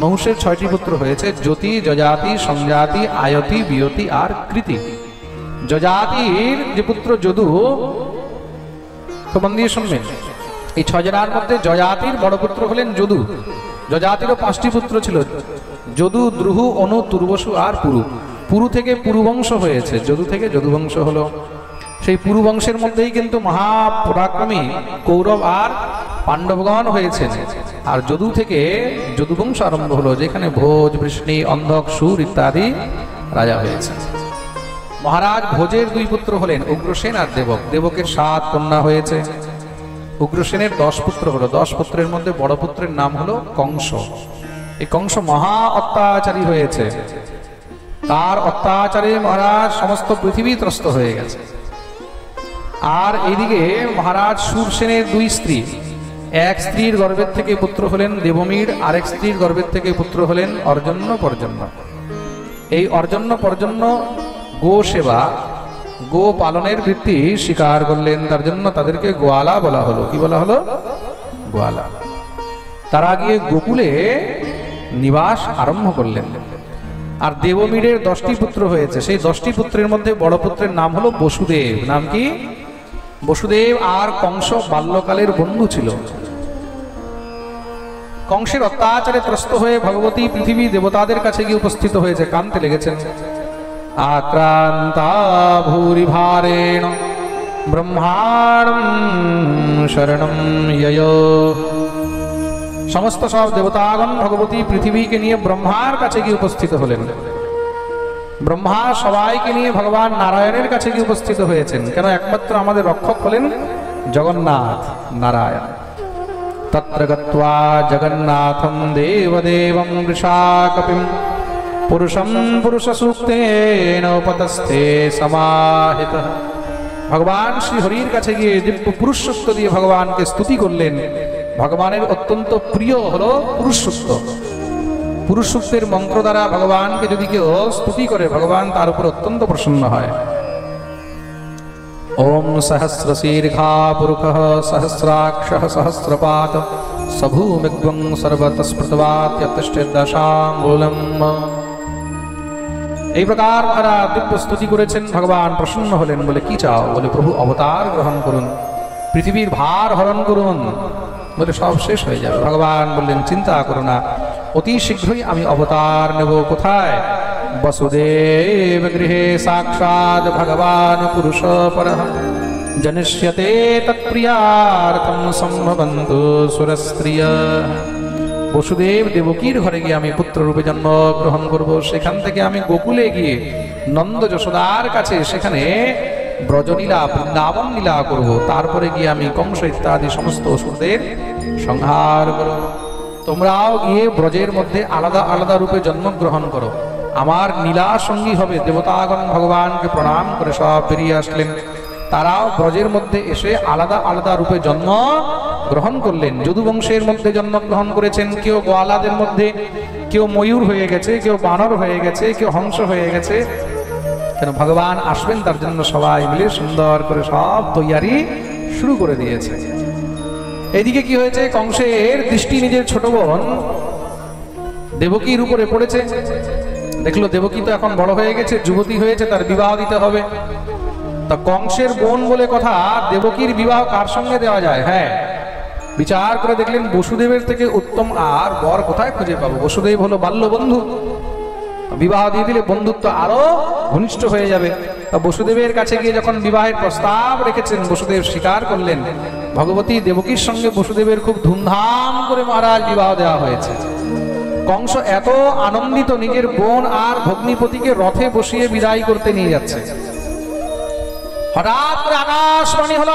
নহুষের 6টি পুত্র হয়েছে, জ্যোতি, যজাতি, সংজাতি, আয়তি, বিয়তি আর কৃতি। যজাতির যে পুত্র যদু, খুব মন দিয়ে শুনবেন, এই 6 জনের মধ্যে যজাতির বড় পুত্র হলেন যদু। যজাতিরও 5টি পুত্র ছিল, যদু, দ্রুহু, অনু, তুর্বসু আর পুরু। পুরু থেকে পুরুবংশ হয়েছে, যদু থেকে যদুবংশ হলো। সেই পুরুবংশের মধ্যেই কিন্তু মহাপরাক্রমী কৌরব আর পাণ্ডবগণ হয়েছেন। আর যদু থেকে যদুবংশ আরম্ভ হলো, যেখানে ভোজ, বৃষ্ণি, অন্ধক, সুর ইত্যাদি রাজা হয়েছেন। মহারাজ ভোজের 2 পুত্র হলেন উগ্রসেন আর দেবক। দেবকের 7 কন্যা হয়েছে। উগ্রসেনের 10 পুত্র হলো। 10 পুত্রের মধ্যে বড় পুত্রের নাম হলো কংস। এই কংস মহা অত্যাচারী হয়েছে, তার অত্যাচারে মহারাজ সমস্ত পৃথিবী ত্রস্ত হয়ে গেছে। আর এইদিকে মহারাজ শূরসেনের 2 স্ত্রী, এক স্ত্রীর গর্ভের থেকে পুত্র হলেন দেবমীর, আরেক স্ত্রীর গর্ভের থেকে পুত্র হলেন অর্জন্য পর্জন্য। এই অর্জন্য পর্জন্য গো সেবা, গো পালনের বৃত্তি স্বীকার করলেন, তার জন্য তাদেরকে গোয়ালা বলা হলো। কি বলা হলো? গোয়ালা। তারা গিয়ে গোকুলে নিবাস আরম্ভ করলেন। আর দেবমীরের 10টি পুত্র হয়েছে, সেই 10টি পুত্রের মধ্যে বড় পুত্রের নাম হলো বসুদেব। নাম কি? বসুদেব। আর কংস বাল্যকালের বন্ধু ছিল। কংসের অত্যাচারে ত্রস্ত হয়ে ভগবতী পৃথিবী দেবতাদের কাছে গিয়ে উপস্থিত হয়েছে, কাঁদতে লেগেছেন। আক্রান্তা ভূরি ভারেণ ব্রহ্মাণং শরণং ইয়য়। সমস্ত সব দেবতাগণ ভগবতী পৃথিবীকে নিয়ে ব্রহ্মার কাছে গিয়ে উপস্থিত হলেন। ব্রহ্মা সবাইকে নিয়ে ভগবান নারায়ণের কাছে গিয়ে উপস্থিত হয়েছেন। কেন? একমাত্র আমাদের রক্ষক হলেন জগন্নাথ নারায়ণ। তত্র গত্বা জগন্নাথং দেবদেবং বৃষাকপিং পুরুষং পুরুষ সূক্তেন উপতস্থে সমাহিতঃ। ভগবান শ্রী হরির কাছে গিয়ে দিব্য পুরুষ সূক্ত দিয়ে ভগবানকে স্তুতি করলেন। ভগবানের অত্যন্ত প্রিয় হলো পুরুষ সূক্ত। পুরুষ সূক্তের মন্ত্র দ্বারা ভগবানকে যদি কেউ স্তুতি করে, ভগবান তার উপর অত্যন্ত প্রসন্ন হয়। ওম সহস্রশীর্ঘা পুরুষঃ সহস্রাক্ষঃ সহস্রপাত সভূমিগ্বং সর্বতস্পৃতবাত্যতিষ্ঠেদশাঙ্গুলম। এই প্রকার তারা দিব্য স্তুতি করেছেন। ভগবান প্রসন্ন হলেন, বলে কি চাও? বলে প্রভু অবতার গ্রহণ করুন, পৃথিবীর ভার হরণ করুন। বলে সব শেষ হয়ে যাবে। ভগবান বললেন চিন্তা করো না, অতি শীঘ্রই আমি অবতার নেব। কোথায়? বসুদেব গৃহে সাক্ষাৎ ভগবান পুরুষ পরঃ জনিষ্যতে তৎপ্রিয়ার্থম সম্ভবন্তু সুরস্ত্রিয়। বসুদেব দেবকীর ঘরে গিয়ে আমি পুত্র রূপে জন্ম গ্রহণ করব। সেখান থেকে আমি গোকুলে গিয়ে নন্দ যশোদার কাছে সেখানে ব্রজলীলা বৃন্দাবন লীলা করব। তারপরে গিয়ে আমি কংস ইত্যাদি সমস্ত অসুরদের সংহার করব। তোমরাও গিয়ে ব্রজের মধ্যে আলাদা আলাদা রূপে জন্মগ্রহণ করো, আমার লীলা সঙ্গী হবে। দেবতাগণ ভগবানকে প্রণাম করে সব বেরিয়ে আসলেন। তারাও ব্রজের মধ্যে এসে আলাদা আলাদা রূপে জন্ম গ্রহণ করলেন। যদুবংশের মধ্যে জন্মগ্রহণ করেছেন, কেউ গোয়ালাদের মধ্যে, কেউ ময়ূর হয়ে গেছে, কেউ বানর হয়ে গেছে, কেউ হংস হয়ে গেছে। কেন? ভগবান আসবেন তার জন্য সবাই মিলে সুন্দর করে সব তৈয়ারি শুরু করে দিয়েছে। এদিকে কি হয়েছে? কংসের দৃষ্টি নিজের ছোট বোন দেবকীর উপরে পড়েছে। দেখলো দেবকী তো এখন বড় হয়ে গেছে, যুবতী হয়েছে, তার বিবাহ দিতে হবে। তা কংসের বোন বলে কথা, দেবকীর বিবাহ কার সঙ্গে দেওয়া যায়? হ্যাঁ, বিচার করে দেখলেন বসুদেবের থেকে উত্তম আর বর কোথায় খুঁজে পাবো? বসুদেব হলো বাল্য বন্ধু, বিবাহ দিয়ে দিলে বন্ধুত্ব আরো ঘনিষ্ঠ হয়ে যাবে। তা বসুদেবের কাছে গিয়ে যখন বিবাহের প্রস্তাব রেখেছেন, বসুদেব স্বীকার করলেন। ভগবতী দেবকীর সঙ্গে বসুদেবের খুব ধুমধাম করে মহারাজ বিবাহ দেওয়া হয়েছে। কংস এত আনন্দিত, নিজের বোন আর ভগ্নিপতিকে রথে বসিয়ে বিদায় করতে নিয়ে যাচ্ছে। হঠাৎ করে আকাশবাণী হলো,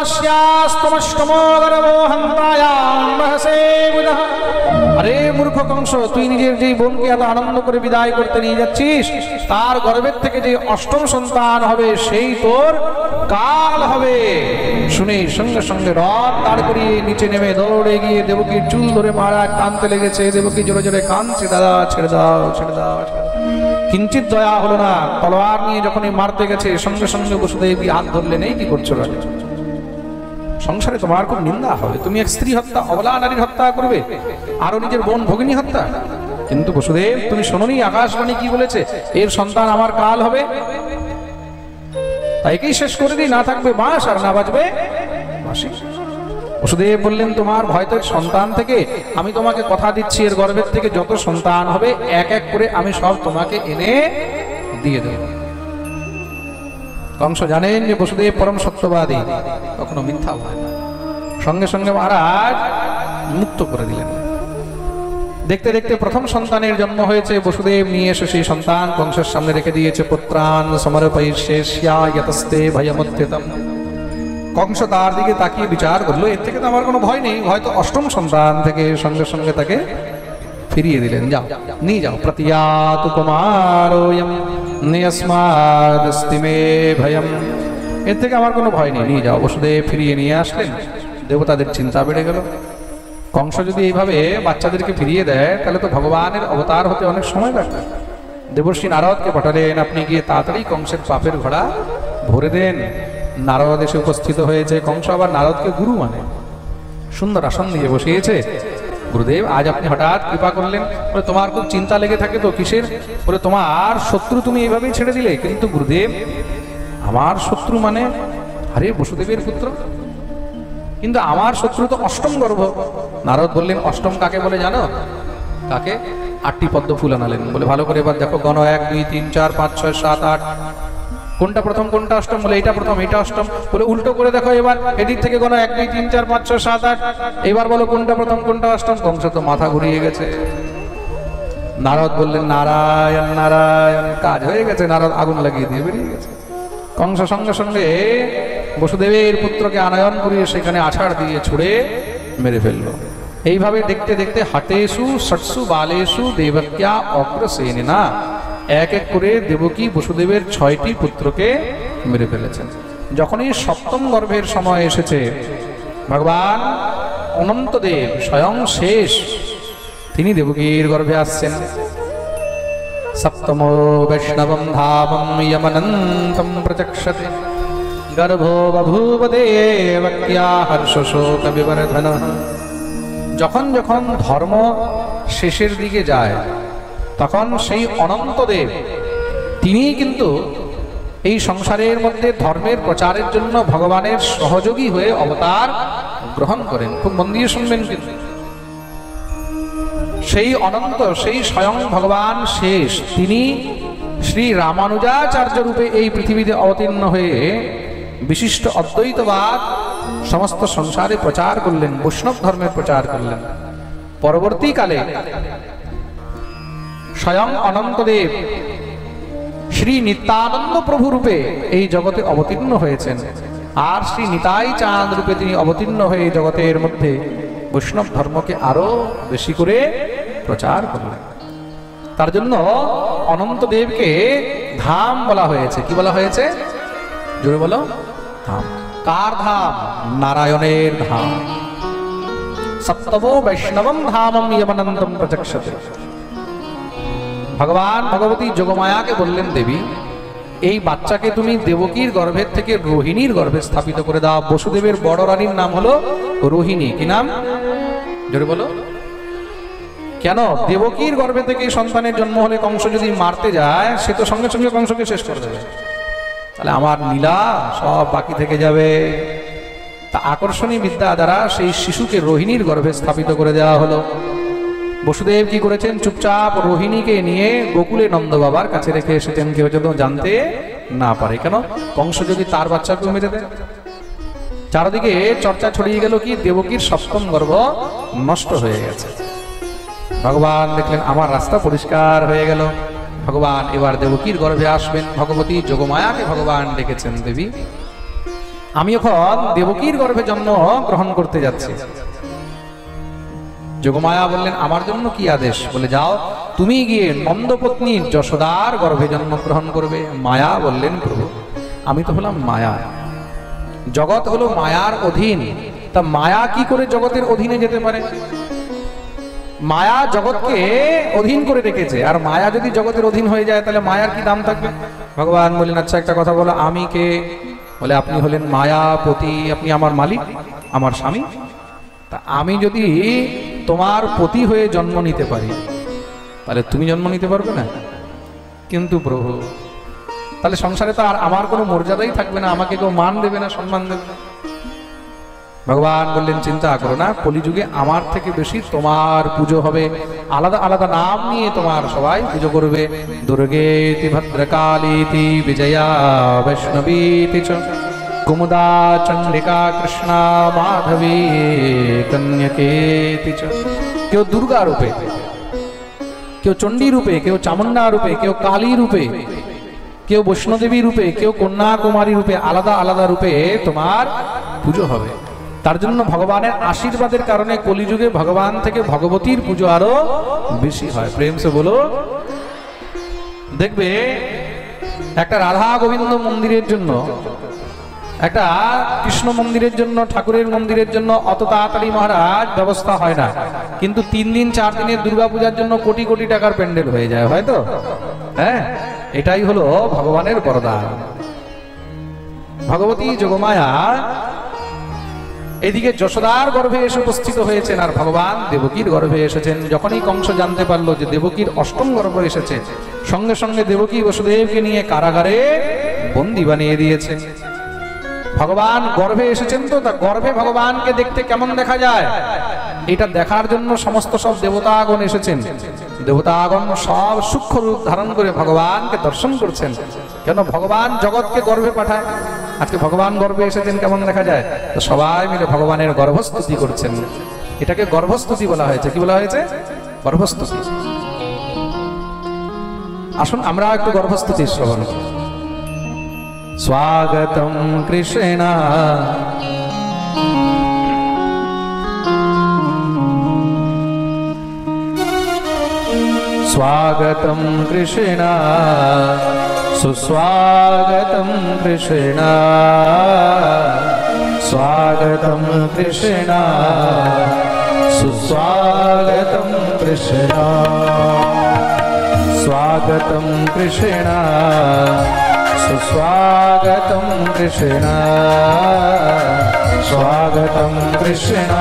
আরে মূর্খ কংস, তুই নিজের যে বোনকে এত আনন্দ করে বিদায় করতে নিয়ে যাচ্ছিস, তার গর্ভের থেকে যে অষ্টম সন্তান হবে সেই তোর কাল হবে। শুনে সঙ্গে সঙ্গে রথ দাঁড় করিয়ে নিচে নেমে দৌড়ে গিয়ে দেবকীর চুল ধরে মারা কাঁদতে লেগেছে। দেবকী জোরে জোরে কাঁদছে, দাদা ছেড়ে দাও, ছেড়ে দাও। কিঞ্চিত দয়া হলো না। তলোয়ার নিয়ে যখনই মারতে গেছে, সঙ্গে সঙ্গে বসুদেব হাত ধরলেন। এই কি করছো রাজা? সংসারে তোমার খুব নিন্দা হবে, তুমি এক স্ত্রী হত্যা, অবলা নারীর হত্যা করবে, আরো নিজের বোন ভগিনী হত্যা। কিন্তু বসুদেব, তুমি শোনোনি আকাশবাণী কি বলেছে? এর সন্তান আমার কাল হবে, তাই একেই শেষ করে দিই, না থাকবে বাঁশ আর না বাজবে বাঁশি। বসুদেব বললেন, তোমার ভয়তো সন্তান থেকে, আমি তোমাকে কথা দিচ্ছি, এর গর্ভের থেকে যত সন্তান হবে এক এক করে আমি সব তোমাকে এনে দিয়ে দেব। কংস জানেন যে বসুদেব পরম সত্যবাদী, কখনো মিথ্যা হয় না। সঙ্গে সঙ্গে মহারাজ মুক্ত করে দিলেন। দেখতে দেখতে প্রথম সন্তানের জন্ম হয়েছে। বসুদেব নিয়ে এসে সেই সন্তান কংসের সামনে রেখে দিয়েছে। পুত্রান সমর্পয়িষ্যে স্যায়তস্তে ভয়মুত্থিতম। কংস তার দিকে তাকিয়ে বিচার করলো, এর থেকে তো আমার কোনো ভয় নেই, হয়তো অষ্টম সন্তান থেকে সঙ্গে সঙ্গে তাকে ফিরিয়ে দিলেন। যাও, নিয়ে যাও। প্রতিয়াতু কুমারোয়ম নিয়স্মাদস্তি মে ভয়ম, এর থেকে আমার কোনো ভয় নেই, নিয়ে যাও। বসুদেব ফিরিয়ে নিয়ে আসলেন। দেবতাদের চিন্তা বেড়ে গেল, কংস যদি এইভাবে বাচ্চাদেরকে ফিরিয়ে দেয় তাহলে তো ভগবানের অবতার হতে অনেক সময় লাগবে। দেবর্ষি নারদকে পাঠালেন, আপনি গিয়ে তাড়াতাড়ি কংসের পাপের ঘোড়া ভরে দেন। নারদ এসে উপস্থিত হয়েছে। কংস আবার নারদকে গুরু মানে, সুন্দর আসন দিয়ে বসিয়েছে। গুরুদেব, আজ আপনি হঠাৎ কৃপা করলেন, বলে তোমার খুব চিন্তা লেগে থাকে তো কিসের? বলে তোমার শত্রু তুমি এইভাবেই ছেড়ে দিলে। কিন্তু গুরুদেব, আমার শত্রু মানে? আরে বসুদেবের পুত্র, কিন্তু আমার শত্রু তো অষ্টম গর্ভ। নারদ বললেন, অষ্টম কাকে বলে জানো? কাকে? 8টি পদ্ম ফুল আনালেন। বলে ভালো করে এবার দেখো, গণ 1 2 3 4 5 6 7 8, কোনটা প্রথম কোনটা অষ্টম? বলে এইটা প্রথম, এইটা অষ্টম। বলে উল্টো করে দেখো এবার, এদিক থেকে গণ 1 2 3 4 5 6 7 8, এবার বলো কোনটা প্রথম কোনটা অষ্টম? কংস তো মাথা ঘুরিয়ে গেছে। নারদ বললেন, নারায়ণ নারায়ণ, কাজ হয়ে গেছে। নারদ আগুন লাগিয়ে দিয়ে বেরিয়ে গেছে। কংস সঙ্গে সঙ্গে বসুদেবের পুত্রকে আনয়ন করিয়ে সেখানে আছাড় দিয়ে ছুড়ে মেরে ফেলল। এইভাবে দেখতে দেখতে হাটেসু ষটসু বালেসু দেবক্যা অগ্রসেনা, এক এক করে দেবকী বসুদেবের 6টি পুত্রকে মেরে ফেলেছেন। যখনই সপ্তম গর্ভের সময় এসেছে, ভগবান অনন্তদেব স্বয়ং শেষ, তিনি দেবকীর গর্ভে আসছেন। সপ্তমো বৈষ্ণবম ধামম ইয়মনন্তম প্রচক্ষতে, গর্ভো বভূব দেবক্যা হর্ষশোক বিবর্ধনঃ। যখন যখন ধর্ম শেষের দিকে যায়, তখন সেই অনন্তদেব তিনি কিন্তু এই সংসারের মধ্যে ধর্মের প্রচারের জন্য ভগবানের সহযোগী হয়ে অবতার গ্রহণ করেন। খুব মন দিয়ে শুনবেন, কিন্তু সেই অনন্ত, সেই স্বয়ং ভগবান শেষ, তিনি শ্রী রামানুজাচার্য রূপে এই পৃথিবীতে অবতীর্ণ হয়ে বিশিষ্ট অদ্বৈতবাদ সমস্ত সংসারে প্রচার করলেন, বৈষ্ণব ধর্মের প্রচার করলেন। পরবর্তীকালে স্বয়ং অনন্তদেব শ্রী নিত্যানন্দ প্রভু রূপে এই জগতে অবতীর্ণ হয়েছেন, আর শ্রী নিতাই চাঁদ রূপে তিনি অবতীর্ণ হয়ে জগতের মধ্যে বৈষ্ণব ধর্মকে আরো বেশি করে প্রচার করলেন। তার জন্য অনন্তদেবকে ধাম বলা হয়েছে। কি বলা হয়েছে? জোরে বলো, ধাম। কার ধাম? নারায়ণের ধাম। সপ্তমো বৈষ্ণবম ধামম ইয়মনন্তম প্রচক্ষতে। ভগবান ভগবতী যোগমায়াকে বললেন, দেবী, এই বাচ্চাকে তুমি দেবকীর গর্ভের থেকে রোহিণীর গর্ভে স্থাপিত করে দাও। বসুদেবের বড় রানীর নাম হলো রোহিণী। কি নাম? জোরে বলো। কেন? দেবকীর গর্ভে থেকে সন্তানের জন্ম হলে কংস যদি মারতে যায়, সে তো সঙ্গে সঙ্গে কংসকে শেষ করে দেবে। তাহলে আমার লীলা সব বাকি থেকে যাবে। তা আকর্ষণী বিদ্যা দ্বারা সেই শিশুকে রোহিণীর গর্ভে স্থাপিত করে দেওয়া হলো। বসুদেব কি করেছেন? চুপচাপ রোহিণীকে নিয়ে গোকুলে নন্দ বাবার কাছে রেখে এসেছেন, কেউ যেন জানতে না পারে। কেন? কংস যদি তার বাচ্চাকেও মেরে দেয়। চারদিকে চর্চা ছড়িয়ে গেল কি দেবকীর সপ্তম গর্ভ নষ্ট হয়ে গেছে। ভগবান দেখলেন আমার রাস্তা পরিষ্কার হয়ে গেল। ভগবান এবার দেবকীর গর্ভে আসবেন। ভগবতী যোগমায়াকে ভগবান ডেকেছেন, দেবী, আমি এখন দেবকীর গর্ভে জন্ম গ্রহণ করতে যাচ্ছি। যোগমায়া বললেন, আমার জন্য কি আদেশ? বলে, যাও, তুমি গিয়ে নন্দপত্নী যশোদার গর্ভে জন্মগ্রহণ করবে। মায়া বললেন, প্রভু, আমি তো হলাম মায়া, জগৎ হলো মায়ার অধীন, তা মায়া কি করে জগতের অধীনে যেতে পারে? মায়া জগৎকে অধীন করে রেখেছে, আর মায়া যদি জগতের অধীন হয়ে যায় তাহলে মায়ার কি দাম থাকবে? ভগবান বললেন, আচ্ছা একটা কথা বলো, আমি কে? বলে, আপনি হলেন মায়াপতি, আপনি আমার মালিক, আমার স্বামী। তা আমি যদি তোমার পতি হয়ে জন্ম নিতে পারি, তাহলে তুমি জন্ম নিতে পারবে না। কিন্তু প্রভু, তাহলে সংসারে তো আর আমার কোনো মর্যাদাই থাকবে না, আমাকে কেউ মান দেবে না, সম্মান দেবে না। ভগবান বললেন, চিন্তা করো না, কলিযুগে আমার থেকে বেশি তোমার পুজো হবে। আলাদা আলাদা নাম নিয়ে তোমার সবাই পুজো করবে। দুর্গেতি ভদ্রকালীতি বিজয়া বৈষ্ণবীতি চ কুমুদা চন্দ্রিকা কৃষ্ণা মাধবী কন্যকেতি চ। কেউ দুর্গা রূপে, কেউ চণ্ডী রূপে, কেউ চামুন্ডা রূপে, কেউ কালী রূপে, কেউ বৈষ্ণদেবী রূপে, কেউ কন্যাকুমারী রূপে, আলাদা আলাদা রূপে তোমার পুজো হবে। তার জন্য ভগবানের আশীর্বাদের কারণে কলিযুগে ভগবান থেকে ভগবতীর পুজো আরো বেশি হয়। প্রেম সে বলো। দেখবে একটা রাধা গোবিন্দ মন্দিরের জন্য, একটা কৃষ্ণ মন্দিরের জন্য, ঠাকুরের মন্দিরের জন্য অত তাড়াতাড়ি মহারাজ ব্যবস্থা হয় না, কিন্তু 3 দিন 4 দিনের দুর্গাপূজার জন্য কোটি কোটি টাকার প্যান্ডেল হয়ে যায়, হয়তো? হ্যাঁ, এটাই হলো ভগবানের বরদান। ভগবতী যোগমায়া এদিকে যশোদার গর্ভে এসে উপস্থিত হয়েছেন, আর ভগবান দেবকীর গর্ভে এসেছেন। যখনই কংস জানতে পারলো যে দেবকীর অষ্টম গর্ভ এসেছে, সঙ্গে সঙ্গে দেবকী বসুদেবকে নিয়ে কারাগারে বন্দী বানিয়ে দিয়েছে। ভগবান গর্ভে এসেছেন, তো তা গর্ভে ভগবানকে দেখতে কেমন দেখা যায় এটা দেখার জন্য সমস্ত সব দেবতাগণ এসেছেন। দেবতাগণ সব সূক্ষ্ম রূপ ধারণ করে ভগবানকে দর্শন করছেন। কেন? ভগবান জগৎকে গর্ভে পাঠায়। আজকে ভগবান গর্ভে এসেছেন, কেমন দেখা যায়? তো সবাই মিলে ভগবানের গর্ভস্তুতি করছেন। এটাকে গর্ভস্তুতি বলা হয়েছে। কি বলা হয়েছে? গর্ভস্তুতি। আসুন আমরা একটু গর্ভস্তুতি শ্রবণ করি। স্বাগতম কৃষ্ণ স্বাগতম কৃষ্ণ সুস্বাগতম কৃষ্ণ স্বাগতম কৃষ্ণ সুস্বাগতম কৃষ্ণ স্বাগতম কৃষ্ণ সুস্বাগতম কৃষ্ণ স্বাগতম কৃষ্ণ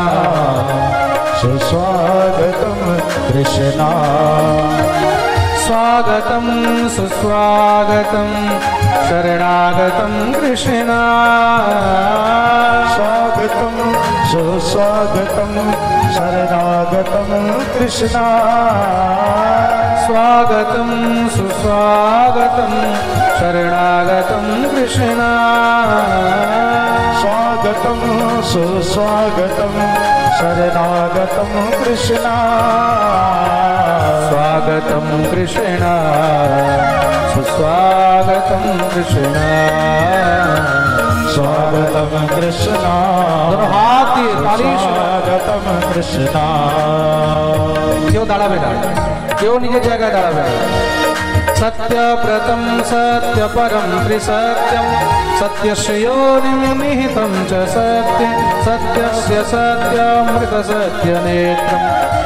সুস্বাগতম কৃষ্ণ স্বাগতম সুস্বাগতম শরণাগতম কৃষ্ণ স্বাগতম সুস্বাগতম শরণাগতম কৃষ্ণ স্বাগতম সুস্বাগতম শরণাগতম কৃষ্ণ স্বাগতম সুস্বাগতম শরণাগতম কৃষ্ণ স্বাগতম কৃষ্ণ সুস্বাগতম কৃষ্ণ স্বাগতম কৃষ্ণ স্বাগতম কৃষ্ণ। কেউ দাঁড়াবে না, কেউ নিজের জায়গায় দাঁড়াবে না। সত্যব্রতম সত্যপরম ত্রিসত্যম সত্যস্য যোনিম নিহিতম চ সত্য সত্যস্য সত্যমৃত সত্যনেত্রম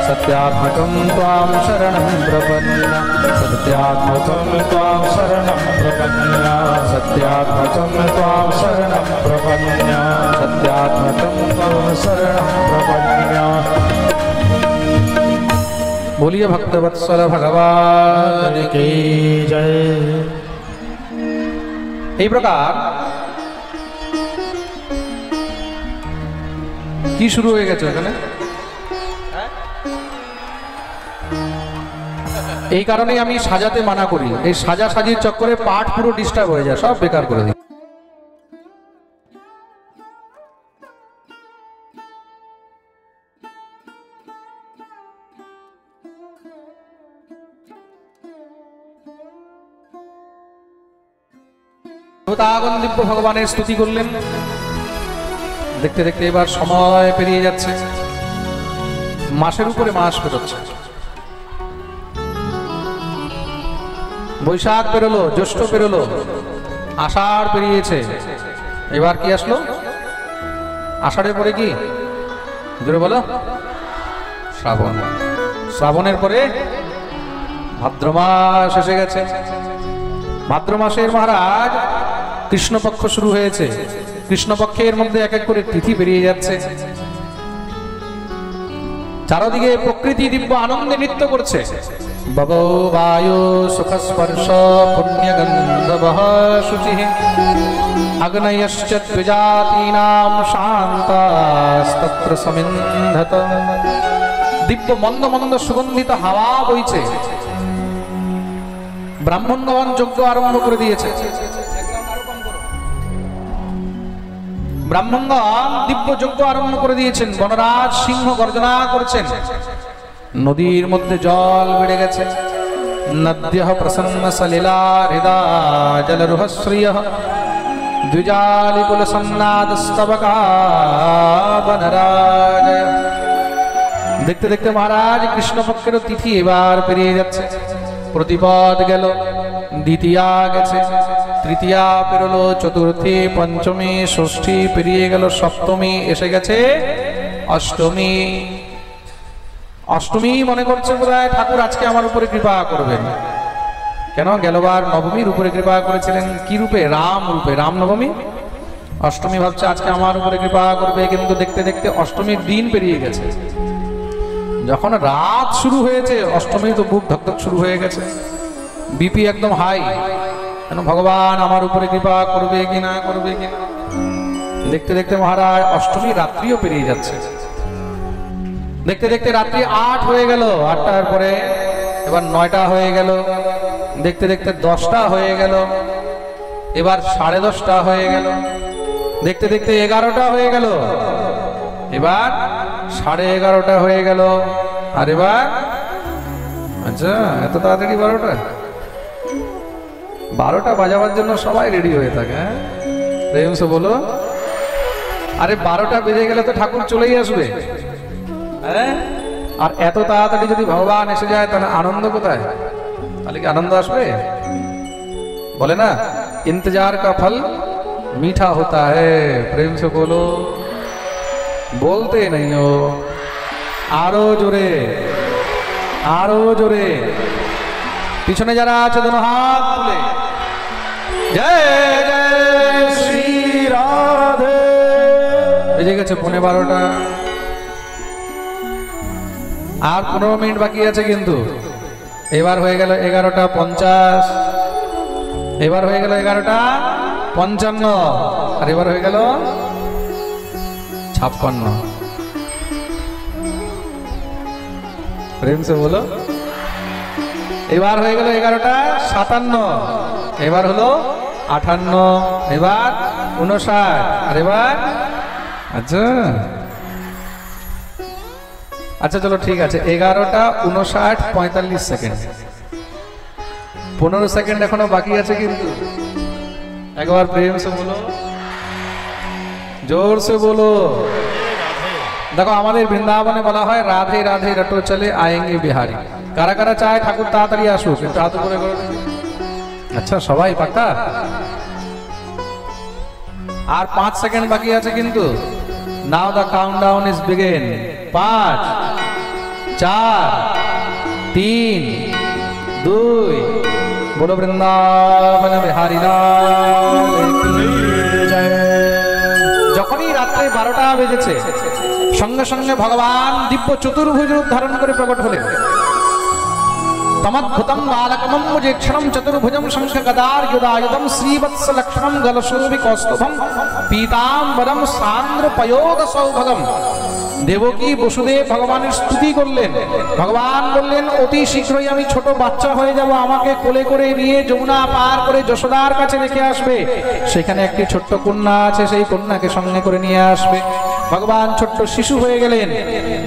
সত্যাত্মকম ত্বাম শরণং প্রপন্না সত্যাত্মকম ত্বাম শরণং প্রপন্না সত্যাত্মকম ত্বাম শরণং প্রপন্না সত্যাত্মকম ত্বাম শরণং প্রপন্না। बोलिए भक्तवत्सल भगवान की জয়। এই প্রকার কি শুরু হয়ে গেছে এখানে? এই কারণেই আমি সাজাতে মানা করি। এই সাজা সাজির চক্করে পাঠ পুরো ডিস্টার্ব হয়ে যায়, সব বেকার করে দিই। দেবতাগণ দিব্য ভগবানের স্তুতি করলেন। দেখতে দেখতে এবার সময় পেরিয়ে যাচ্ছে, মাসের উপরে মাস পেরোচ্ছে। বৈশাখ পেরোলো, জ্যৈষ্ঠ পেরোলো, আষাঢ় পেরিয়েছে। এবার কি আসলো? আষাঢ়ের পরে কি? জোরে বলো। শ্রাবণ। শ্রাবণের পরে ভাদ্র মাস এসে গেছে। ভাদ্র মাসের মহারাজ কৃষ্ণপক্ষ শুরু হয়েছে। কৃষ্ণপক্ষের মধ্যে এক এক করে তিথি বেরিয়ে যাচ্ছে। চারদিকে প্রকৃতি দিব্য আনন্দে নৃত্য করছে। ববো বায়ু সুখস্পর্শ পুণ্যগন্ধবহ শুচিঃ অগ্নয়শ্চ দ্বিজাতীনাম শান্তাস্তত্র সমিন্ধত। দিব্য মন্দ মন্দ সুগন্ধিত হাওয়া বইছে। ব্রাহ্মণগণ যজ্ঞ আরম্ভ করে দিয়েছে। ব্রাহ্মণগণ দিব্য যজ্ঞ আরম্ভ করে দিয়েছেন। বনরাজ সিংহ গর্জনা করছেন। নদীর মধ্যে জল বেড়ে গেছে। নদ্যঃ প্রসন্ন সলিলা হৃদা জলরুহশ্রিয়ঃ দ্বিজালিকুল সন্নাদস্তবকাবনরাজয়। দেখতে দেখতে মহারাজ কৃষ্ণপক্ষের তিথি এবার পেরিয়ে যাচ্ছে। প্রতিপদ গেল, দ্বিতীয়া গেছে, তৃতীয়া পেরোলো, চতুর্থী, পঞ্চমী, ষষ্ঠী পেরিয়ে গেল, সপ্তমী এসে গেছে, অষ্টমী। অষ্টমী মনে করছে বোধহয় ঠাকুর আজকে আমার উপরে কৃপা করবেন। কেন? গেলবার নবমীর উপরে কৃপা করেছিলেন কি রূপে? রাম রূপে, রামনবমী। অষ্টমী ভাবছে আজকে আমার উপরে কৃপা করবে, কিন্তু দেখতে দেখতে অষ্টমীর দিন পেরিয়ে গেছে। যখন রাত শুরু হয়েছে অষ্টমী তো বুক ধকধক শুরু হয়ে গেছে, বিপি একদম হাই। কেন? ভগবান আমার উপরে কৃপা করবে কিনা, করবে কিনা। দেখতে দেখতে মহারাজ অষ্টমী রাত্রিও পেরিয়ে যাচ্ছে। দেখতে দেখতে রাত্রি 8 হয়ে গেল, 8টার পরে এবার 9টা হয়ে গেল, দেখতে দেখতে 10টা হয়ে গেল, এবার 10:30 হয়ে গেল, দেখতে দেখতে 11টা হয়ে গেল, এবার 11:30 হয়ে গেল, আর এবার আচ্ছা এত তাড়াতাড়ি 12টা বাজাবার জন্য সবাই রেডি হয়ে থাকে। হ্যাঁ প্রেম সে বলো। আরে 12টা বেজে গেলে তো ঠাকুর চলেই আসবে। হ্যাঁ, আর এত তাড়াতাড়ি যদি ভগবান এসে যায় তাহলে আনন্দ কোথায়? তাহলে কি আনন্দ আসবে? বলে না ইন্তজার কা ফল মিঠা হতা হ্যায়। প্রেম সে বলো, বলতে নেই ও। আরো জোরে, আরো জোরে। পিছনে যারা আছে দোনো হাত তুলে জয় জয় শ্রী রাধে। বেজে গেছে 12:15। আর 15 মিনিট বাকি আছে কিন্তু। এবার হয়ে গেল 11:50, এবার হয়ে গেল 11:55, আর এবার হয়ে গেল 56। প্রেম সে বলো। এবার হয়ে গেল 11:57, এবার হলো 58, এবার 59, আর এবার আচ্ছা আচ্ছা চলো ঠিক আছে 11:59 45 সেকেন্ড, 15 সেকেন্ড এখনো বাকি আছে কিন্তু। একবার প্রেম সে বলো, জোর সে বলো। দেখো আমাদের বৃন্দাবনে বলা হয় রাধে রাধে রটো চলে আয়েঙ্গে বিহারি। কারা কারা চায় ঠাকুর তাড়াতাড়ি আসুক? কিন্তু হাত করে করো। আচ্ছা সবাই পাক্কা? আর 5 সেকেন্ড বাকি আছে কিন্তু। নাও দ্য কাউন্টডাউন ইজ বিগিন। 5 4 3 2 বলো বৃন্দাবন বিহারী লাল কি জয়। যখনই রাত্রে 12টা বেজেছে সঙ্গে সঙ্গে ভগবান দিব্য চতুর্ভুজ রূপ ধারণ করে প্রকট হলেন। তমদ্ভুতম বালকমম মুজেক্ষণম চতুর্ভুজম শঙ্খ গদার युधायुधम শ্রীবৎস লক্ষ্মণম গলশোভি কৌস্তুভম পীতাম্বরম সান্দ্র পয়োগ সৌভগম। দেবকী বসুদেব ভগবানের স্তুতি করলেন। ভগবান বললেন অতি শীঘ্রই আমি ছোট বাচ্চা হয়ে যাব, আমাকে কোলে করে নিয়ে যমুনা পার করে যশোদার কাছে রেখে আসবে। সেখানে একটি ছোট্ট কন্যা আছে, সেই কন্যাকে সঙ্গে করে নিয়ে আসবে। ভগবান ছোট্ট শিশু হয়ে গেলেন।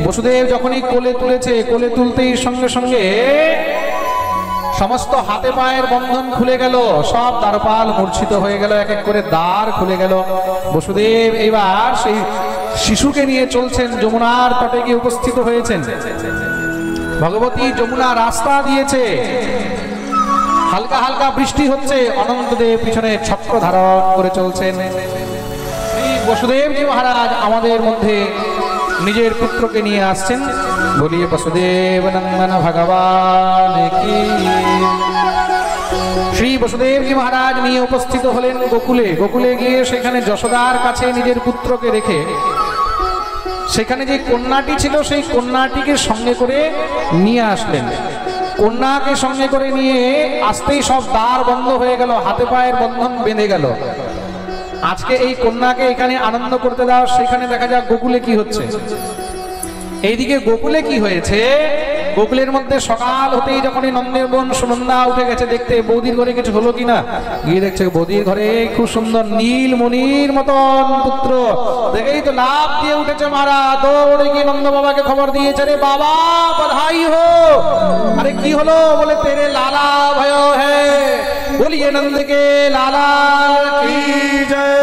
বসুদেব যখনই কোলে তুলেছে, কোলে তুলতেই সঙ্গে সঙ্গে সমস্ত হাতে পায়ের বন্ধন খুলে গেল, সব দ্বারপাল মূর্ছিত হয়ে গেল, এক এক করে দ্বার খুলে গেল। বসুদেব এবার সেই শিশুকে নিয়ে চলছেন, যমুনার তটে গিয়ে উপস্থিত হয়েছেন। ভগবতী যমুনা রাস্তা দিয়েছে, হালকা হালকা বৃষ্টি হচ্ছে। অনন্তদেব পিছনে ছত্র ধারণ করে চলছেন। শ্রী বসুদেবজি মহারাজ আমাদের মধ্যে নিজের পুত্রকে নিয়ে আসছেন। বলিয়ে বসুদেব নন্দন ভগবান কি। শ্রী বসুদেবজি মহারাজ নিয়ে উপস্থিত হলেন গোকুলে। গোকুলে গিয়ে সেখানে যশোদার কাছে নিজের পুত্রকে রেখে সেখানে যে কন্যাটি ছিল সেই কন্যাটিকে সঙ্গে করে নিয়ে আসলেন। কন্যাকে সঙ্গে করে নিয়ে আসতেই সব দ্বার বন্ধ হয়ে গেল, হাতে পায়ের বন্ধন বেঁধে গেল। আজকে এই কন্যাকে এখানে আনন্দ করতে দাও। সেখানে দেখা যাক গোকুলে কি হচ্ছে। এইদিকে গোকুলে কি হয়েছে, গোকুলের মধ্যে সকাল হতেই যখনই নন্দের বোন সুনন্দা উঠে গেছে দেখতে বৌদির ঘরে কিছু হলো কিনা। গিয়ে দেখছে বৌদির ঘরে খুব সুন্দর নীল মণির মতন পুত্র। দেখেই তো লাভ দিয়ে উঠেছে মারা, দৌড়ে গিয়ে নন্দ বাবাকে খবর দিয়েছে, রে বাবা বধাই হো। আরে কি হলো? বলে তেরে লালা ভয় হ্যায়, বলিয়ে নন্দকে লালা কি জয়।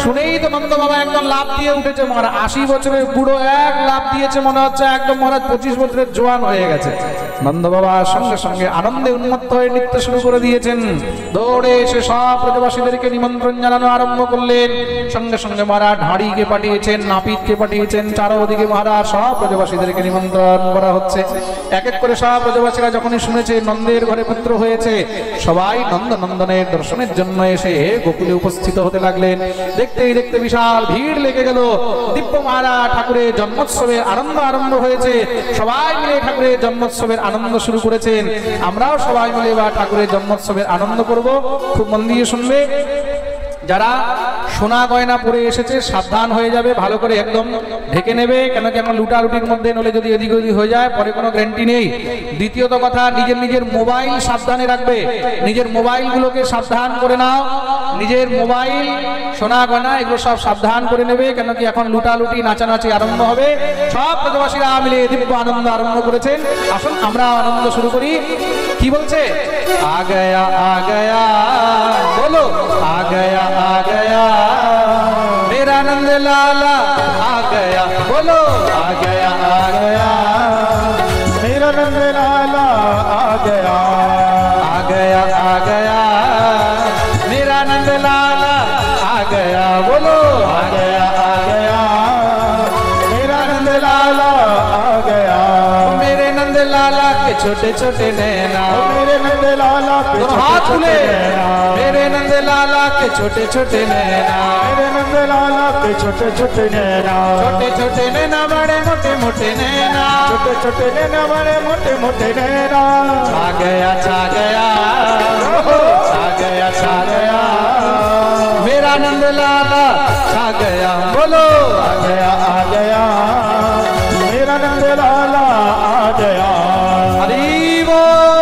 শুনেই তো নন্দ বাবা একদম লাভ দিয়ে উঠেছে মহারাজ। 80 বছরের বুড়ো এক লাভ দিয়েছে, মনে হচ্ছে একদম মহারাজ 25 বছরের জোয়ান হয়ে গেছে। নন্দ বাবা সঙ্গে সঙ্গে আনন্দে উন্মত্ত হয়ে নৃত্য শুরু করে দিয়েছেন। দৌড়ে এসে সব ব্রজবাসীদেরকে নিমন্ত্রণ জানানো আরম্ভ করলেন। সঙ্গে সঙ্গে মহারাজ ঢাড়িকে পাঠিয়েছেন, নাপিতকে পাঠিয়েছেন, চারোদিকে মহারাজ সব ব্রজবাসীদেরকে নিমন্ত্রণ করা হচ্ছে। এক এক করে সব ব্রজবাসীরা যখনই শুনেছে নন্দের ঘরে পুত্র হয়েছে, সবাই নন্দনের দর্শনের জন্য এসে গোকুলে উপস্থিত হতে লাগলেন। দেখতেই দেখতে বিশাল ভিড় লেগে গেল। দিব্য মহারাজ ঠাকুরের জন্মোৎসবের আনন্দ আরম্ভ হয়েছে। সবাই মিলে ঠাকুরের জন্মোৎসবের আনন্দ শুরু করেছেন। আমরাও সবাই মিলে এবার ঠাকুরের জন্মোৎসবের আনন্দ করব। খুব মন দিয়ে শুনবে। যারা সোনা গয়না পরে এসেছে সাবধান হয়ে যাবে, ভালো করে একদম ঢেকে নেবে, কেন কি এখন লুটালুটির মধ্যে নলে যদি এদিক ওদিক হয়ে যায় পরে কোনো গ্যারান্টি নেই। দ্বিতীয়ত কথা, নিজের মোবাইল সাবধানে রাখবে, নিজের মোবাইলগুলোকে সাবধান করে নাও। নিজের মোবাইল, সোনা গয়না এগুলো সব সাবধান করে নেবে, কেন কি এখন লুটালুটি নাচানাচি আরম্ভ হবে। সব ব্রজবাসীরা মিলে দিব্য আনন্দ আরম্ভ করেছেন। আসুন আমরা আনন্দ শুরু করি। কি বলছে? আ গয়া বলো, আ गया मेरा नंद लाला आ गया, बोलो आ गया मेरा नंद लाला आ गया, आ गया मेरा नंद लाला आ गया, बोलो आ गया मेरा नंद लाला आ गया। मेरे नंद लाला के छोटे छोटे नैना, मेरे नंद लाला के दोनों हाथ छोटे खुले, छोटे नैना, मेरे नंद लाला के छोटे छोटे नैना, मेरे नंद लाला के छोटे छोटे नैना, छोटे छोटे नैना बड़े मोटे मोटे नैना, छोटे छोटे नैना बड़े मोटे मोटे नैना। छा गया छा गया छा गया मेरा नंद लाला छा गया, बोलो आ गया मेरा नंद लाला आ गया। हरि बोल।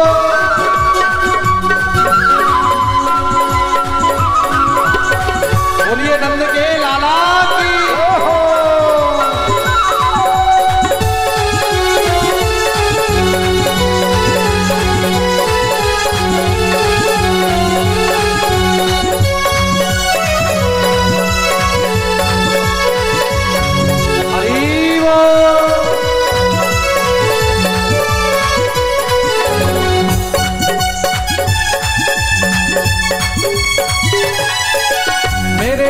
बोलिए नंद के लाला की।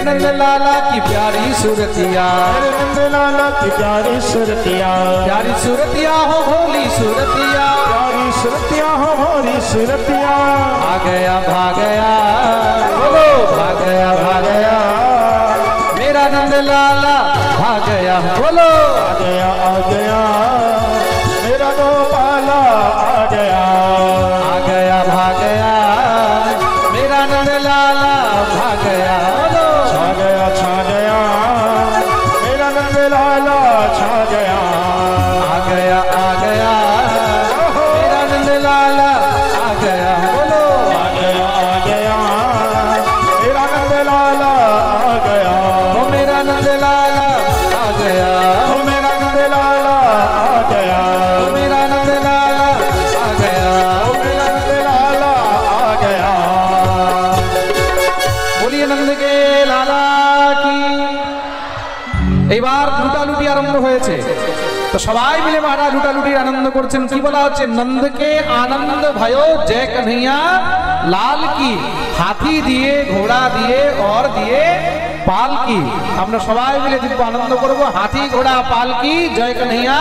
नंद लाला की प्यारी सूरतिया, मेरे नंद लाला की प्यारी सूरतिया, प्यारी सूरतिया हो भोली सूरतिया, प्यारी सूरतिया हो भोली सूरतिया। आ गया भाग गया, बोलो भाग गया मेरा नंद लाला भाग गया, बोलो आ गया मेरा गोपाला आ गया, आ गया भाग गया मेरा नंद लाला भाग गया, बोलो छा गया मेरा नंद लाला छा गया। आ गया मेरा नंद लाला आ गया, बोलो आ गया मेरा नंद लाला आ गया, ओ मेरा नंद लाला आ गया, ओ मेरा नंद लाला आ गया, ओ मेरा नंद लाला आ गया, ओ मेरा नंद लाला आ गया। बोलिए नंद के लाला की। এইবার লুটালুটি আরম্ভ হয়েছে, তো সবাই মিলে মহারাজ লুটালুটির আনন্দ করছেন। কি বলা হচ্ছে? নন্দকে আনন্দ भयो जय कन्हैया लाल की, হাতি দিয়ে ঘোড়া দিয়ে और দিয়ে পালকি। আমরা সবাই মিলে দিব্য আনন্দ করব। হাতি ঘোড়া পালকি জয় কন্হैया